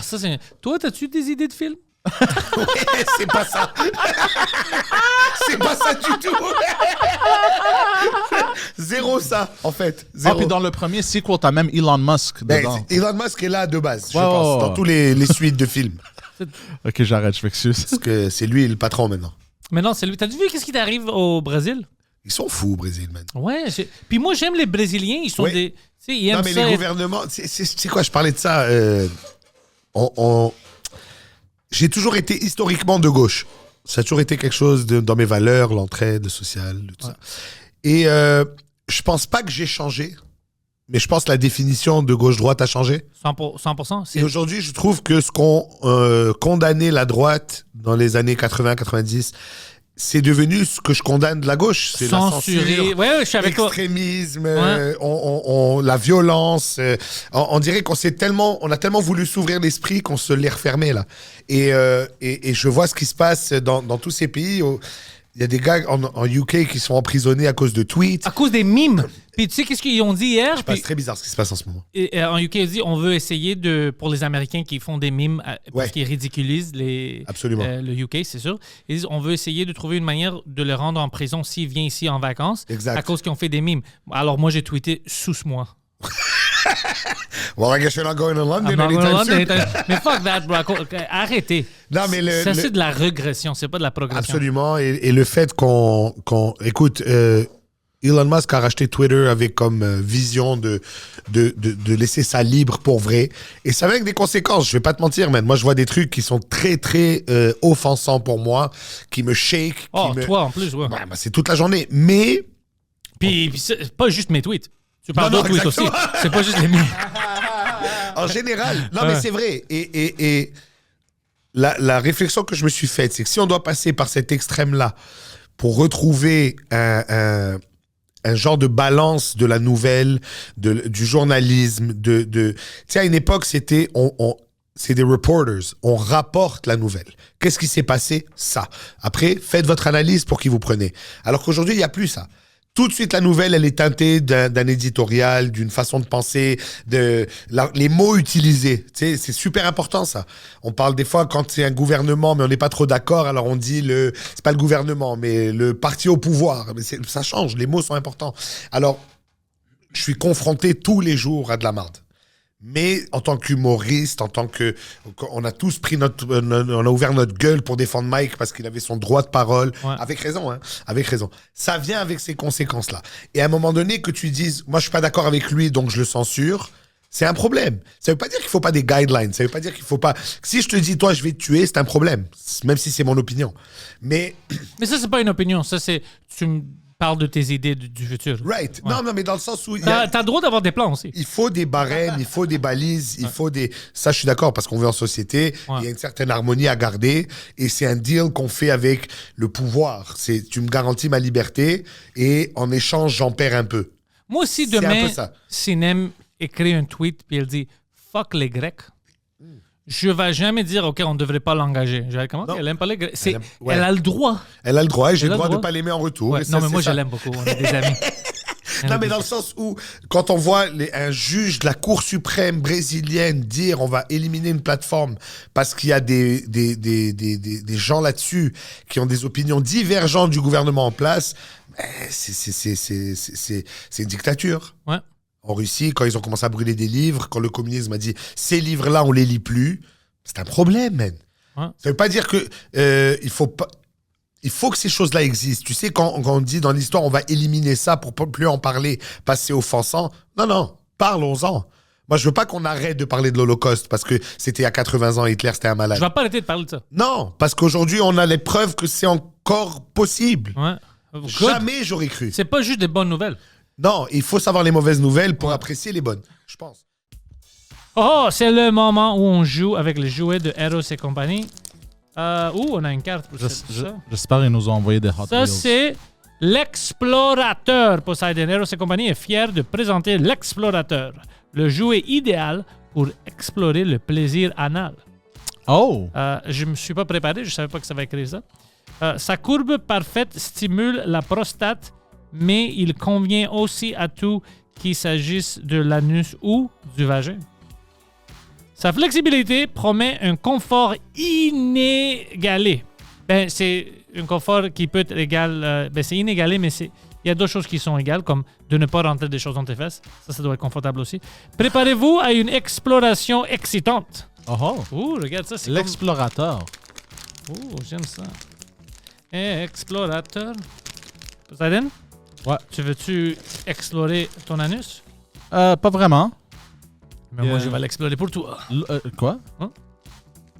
Ça, c'est... Toi, t'as-tu des idées de films? C'est pas ça. C'est pas ça du tout. Zéro ça, en fait. Zéro. Puis dans le premier sequel, t'as même Elon Musk Ben, dedans. Elon Musk est là de base, je Ouais, pense, ouais, dans tous les suites de films. Ok, j'arrête, je m'excuse. Parce que c'est lui le patron maintenant. Mais non, c'est lui. T'as vu qu'est-ce qui t'arrive au Brésil? Ils sont fous au Brésil, man. Ouais. Puis moi, j'aime les Brésiliens. Ils sont Oui. des... Tu sais, ils aiment Non, mais ça. les gouvernements... C'est quoi, je parlais de ça. J'ai toujours été historiquement de gauche. Ça a toujours été quelque chose dans mes valeurs, l'entraide sociale, tout ça. Et je pense pas que j'ai changé, mais je pense que la définition de gauche-droite a changé. 100%. Et aujourd'hui, je trouve que ce qu'ont condamné la droite dans les années 80-90, c'est devenu ce que je condamne de la gauche. C'est la censuré. censure, Ouais, je suis avec toi. l'extrémisme, Ouais. la violence. On dirait qu'on a tellement voulu s'ouvrir l'esprit qu'on se l'est refermé là. Et je vois ce qui se passe dans tous ces pays. Il y a des gars en UK qui sont emprisonnés à cause de tweets. À cause des mimes. Puis tu sais qu'est-ce qu'ils ont dit hier? C'est très bizarre ce qui se passe en ce moment. En UK, ils ont dit on veut essayer pour les Américains qui font des mimes parce Ouais. qu'ils ridiculisent Absolument. le UK, c'est sûr. Ils disent on veut essayer de trouver une manière de le rendre en prison s'il vient ici en vacances. Exact. À cause qu'ils ont fait des mimes. Alors moi, j'ai tweeté sous-moi. Well, I guess you're not going to London I'm not anytime gonna soon. London. Mais fuck that, bro. Arrêtez. Non, mais Ça, c'est de la régression, c'est pas de la progression. Absolument. Et le fait qu'on écoute, Elon Musk a racheté Twitter avec comme vision de laisser ça libre pour vrai. Et ça vient avec des conséquences. Je vais pas te mentir, man. Moi, je vois des trucs qui sont très, très offensants pour moi, qui me shake. Toi en plus, ouais. Ouais, bah, c'est toute la journée. Mais... Puis c'est pas juste mes tweets. Tu parles Non, d'autres tweets aussi. exactement. C'est pas juste les miens. En général. Non, mais c'est vrai. Et la réflexion que je me suis faite, c'est que si on doit passer par cet extrême-là pour retrouver un genre de balance de la nouvelle, du journalisme, tu sais, à une époque, c'était... c'est des reporters. On rapporte la nouvelle. Qu'est-ce qui s'est passé? Ça. Après, faites votre analyse pour qui vous prenez. Alors qu'aujourd'hui, il n'y a plus ça. Tout de suite, la nouvelle, elle est teintée d'un éditorial, d'une façon de penser, les mots utilisés. Tu sais, c'est super important, ça. On parle des fois quand c'est un gouvernement, mais on n'est pas trop d'accord, alors on dit c'est pas le gouvernement, mais le parti au pouvoir. Mais ça change, les mots sont importants. Alors, je suis confronté tous les jours à de la marde. Mais en tant qu'humoriste, on a tous on a ouvert notre gueule pour défendre Mike parce qu'il avait son droit de parole. Ouais. Avec raison, hein. Avec raison. Ça vient avec ces conséquences-là. Et à un moment donné, que tu dises, moi, je suis pas d'accord avec lui, donc je le censure, c'est un problème. Ça veut pas dire qu'il faut pas des guidelines. Ça veut pas dire qu'il faut pas... Si je te dis, toi, je vais te tuer, c'est un problème. Même si c'est mon opinion. Mais ça, c'est pas une opinion. Ça, c'est... Tu me parles de tes idées du futur. right. Ouais. Non, mais dans le sens où... T'as le droit d'avoir des plans aussi. Il faut des barèmes, il faut des balises, il faut des... Ça, je suis d'accord, parce qu'on vit en société, il y a une certaine harmonie à garder, et c'est un deal qu'on fait avec le pouvoir. Tu me garantis ma liberté, et en échange, j'en perds un peu. Moi aussi, C'est un demain, peu ça. Sinem écrit un tweet, puis elle dit « Fuck les Grecs ». Je vais jamais dire « OK, on ne devrait pas l'engager ». Je vais comment? Non. Elle aime pas les Grecs. Ouais. Elle a le droit. Elle a le droit, et j'ai Elle le a droit le de droit. pas l'aimer en retour. Ouais. et ça, Non, mais c'est moi, ça. je l'aime beaucoup. On est des amis. Non, mais dans le sens où, quand on voit un juge de la Cour suprême brésilienne dire on va éliminer une plateforme parce qu'il y a des gens là-dessus qui ont des opinions divergentes du gouvernement en place, c'est une dictature. Ouais. En Russie, quand ils ont commencé à brûler des livres, quand le communisme a dit ces livres-là, on les lit plus, c'est un problème, man. Ouais. Ça veut pas dire que il faut pas. Il faut que ces choses-là existent. Tu sais, quand on dit dans l'histoire, on va éliminer ça pour pas plus en parler parce que c'est offensant. Non, parlons-en. Moi, je veux pas qu'on arrête de parler de l'Holocauste parce que c'était il y a 80 ans, Hitler, c'était un malade. Je vais pas arrêter de parler de ça. Non, parce qu'aujourd'hui, on a les preuves que c'est encore possible. Ouais. Jamais j'aurais cru. C'est pas juste des bonnes nouvelles. Non, il faut savoir les mauvaises nouvelles pour apprécier les bonnes, je pense. Oh, c'est le moment où on joue avec les jouets de Eros et compagnie. On a une carte pour ça. J'espère qu'ils nous ont envoyé des Hot Ça, Wheels. c'est l'Explorateur. Poseidon Eros et compagnie est fier de présenter l'Explorateur, le jouet idéal pour explorer le plaisir anal. Oh! Je me suis pas préparé, je savais pas que ça va écrire ça. Sa courbe parfaite stimule la prostate, mais il convient aussi à tout qu'il s'agisse de l'anus ou du vagin. Sa flexibilité promet un confort inégalé. C'est un confort qui peut être égal... c'est inégalé, mais il y a d'autres choses qui sont égales, comme de ne pas rentrer des choses dans tes fesses. Ça doit être confortable aussi. Préparez-vous à une exploration excitante. Oh! Ouh, regarde ça, c'est L'explorateur. Ouh, j'aime ça. Explorateur. Poseidon? Ouais. Tu veux-tu explorer ton anus? Pas vraiment. Mais moi, je vais l'explorer pour toi. Quoi?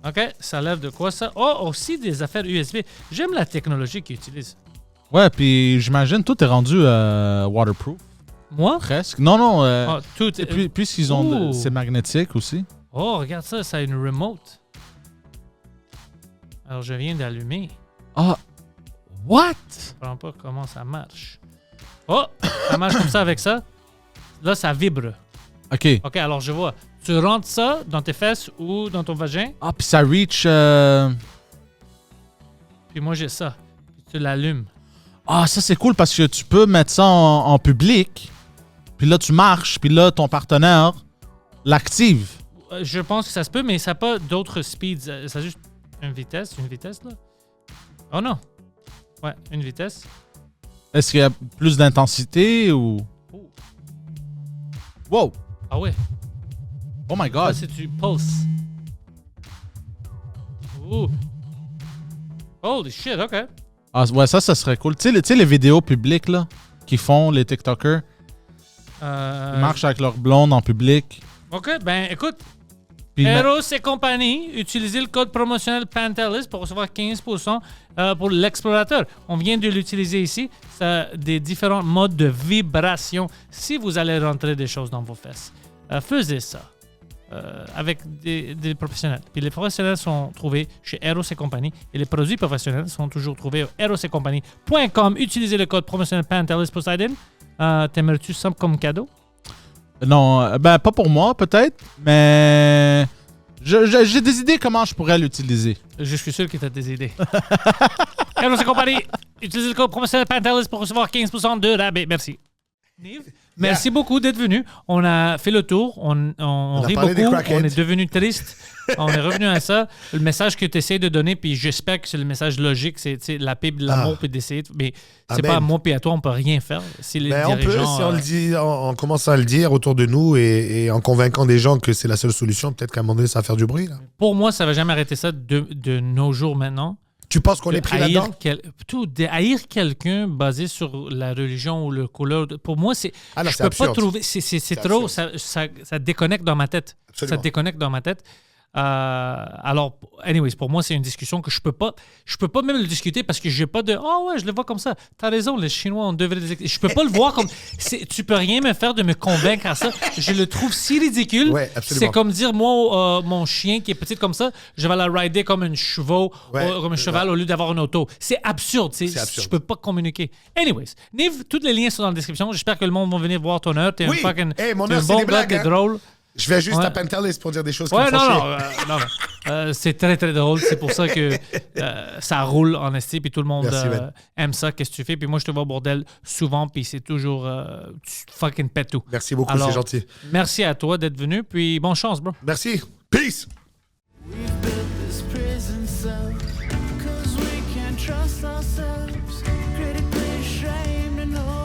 OK, ça lève de quoi, ça? Oh, aussi des affaires USB. J'aime la technologie qu'ils utilisent. Ouais, puis j'imagine tout est rendu waterproof. Moi? Presque. Non. Tout est... Puisqu'ils ont... Ouh. C'est magnétique aussi. Oh, regarde ça, ça a une remote. Alors, je viens d'allumer. Ah! What? Je comprends pas comment ça marche. Oh, ça marche comme ça avec ça. Là, ça vibre. OK. OK, alors je vois. Tu rentres ça dans tes fesses ou dans ton vagin, Ah, puis ça reach... puis moi j'ai ça. Puis tu l'allumes. Ah, ça, c'est cool parce que tu peux mettre ça en public. Puis là, tu marches. Puis là, ton partenaire l'active. Je pense que ça se peut, mais ça n'a pas d'autres speeds. Ça a juste une vitesse là. Oh non. Ouais, une vitesse. Est-ce qu'il y a plus d'intensité ou... Oh. Wow! Ah ouais. Oh my Ça, God! c'est du pulse. Ouh. Holy shit, OK. Ah, ouais, ça serait cool. Tu sais, les vidéos publiques, là, qui font les TikTokers. Ils marchent avec leur blonde en public. OK, ben écoute, Puis Eros et compagnie, utilisez le code promotionnel Pantelis pour recevoir 15% pour l'explorateur. On vient de l'utiliser ici. Ça a des différents modes de vibration si vous allez rentrer des choses dans vos fesses. Faisez ça avec des professionnels. Puis les professionnels sont trouvés chez Eros et compagnie et les produits professionnels sont toujours trouvés au erosetcompagnie.com. Utilisez le code promotionnel Pantelis Poseidon. T'aimerais-tu ça comme cadeau? non, ben pas pour moi peut-être, mais j'ai des idées comment je pourrais l'utiliser. Je suis sûr que tu as des idées. Eros et compagnie, utilisez le code promotionnel Pantelis pour recevoir 15% de rabais. Merci. Nive, merci beaucoup d'être venu. On a fait le tour. On rit parlé des beaucoup. crackheads. On est devenu triste. On est revenu à ça. Le message que tu essaies de donner, puis j'espère que c'est le message logique, c'est la paix, de l'amour, puis d'essayer. Mais c'est Amen. pas à moi et à toi, on peut rien faire. Si les Ben, on peut, dirigeants, si on le dit, on commence à le dire autour de nous et en convainquant des gens que c'est la seule solution, peut-être qu'à un moment donné, ça va faire du bruit. Là. pour moi, ça va jamais arrêter ça de nos jours maintenant. Tu penses qu'on De est pris haïr là-dedans? haïr quelqu'un basé sur la religion ou le couleur. Pour moi, c'est. Ah non, je c'est peux pas absurde. trouver. C'est trop. absurde. Ça déconnecte dans ma tête. Absolument. Ça déconnecte dans ma tête. Alors, anyways, pour moi, c'est une discussion que je peux pas même le discuter parce que j'ai pas de. Oh ouais, je le vois comme ça. T'as raison, les Chinois, on devrait. Je peux pas le voir comme. Tu peux rien me faire de me convaincre à ça. Je le trouve si ridicule. Ouais, absolument. C'est comme dire, moi, mon chien qui est petit comme ça, je vais la rider comme un cheval, Ouais, comme un cheval au lieu d'avoir une auto. C'est absurde. C'est absurde. Je peux pas communiquer. Anyways, Nive, tous les liens sont dans la description. J'espère que le monde va venir voir ton heure. T'es Oui. un fucking. Hey, mon t'es heure, un c'est bon des gars, blagues, t'es hein. drôle. Je vais juste Ouais. à Pantelis pour dire des choses qui Ouais, me font non, chier. non. C'est très, très drôle. C'est pour ça que ça roule en esti, puis tout le monde Merci, man. aime ça. Qu'est-ce que tu fais? Puis moi, je te vois au bordel souvent, puis c'est toujours... tu fucking pètes tout. Merci beaucoup, Alors, c'est gentil. Merci à toi d'être venu, puis bonne chance, bro. Merci. Peace. We've built this prison cell 'cause we can't trust ourselves. Critically ashamed and all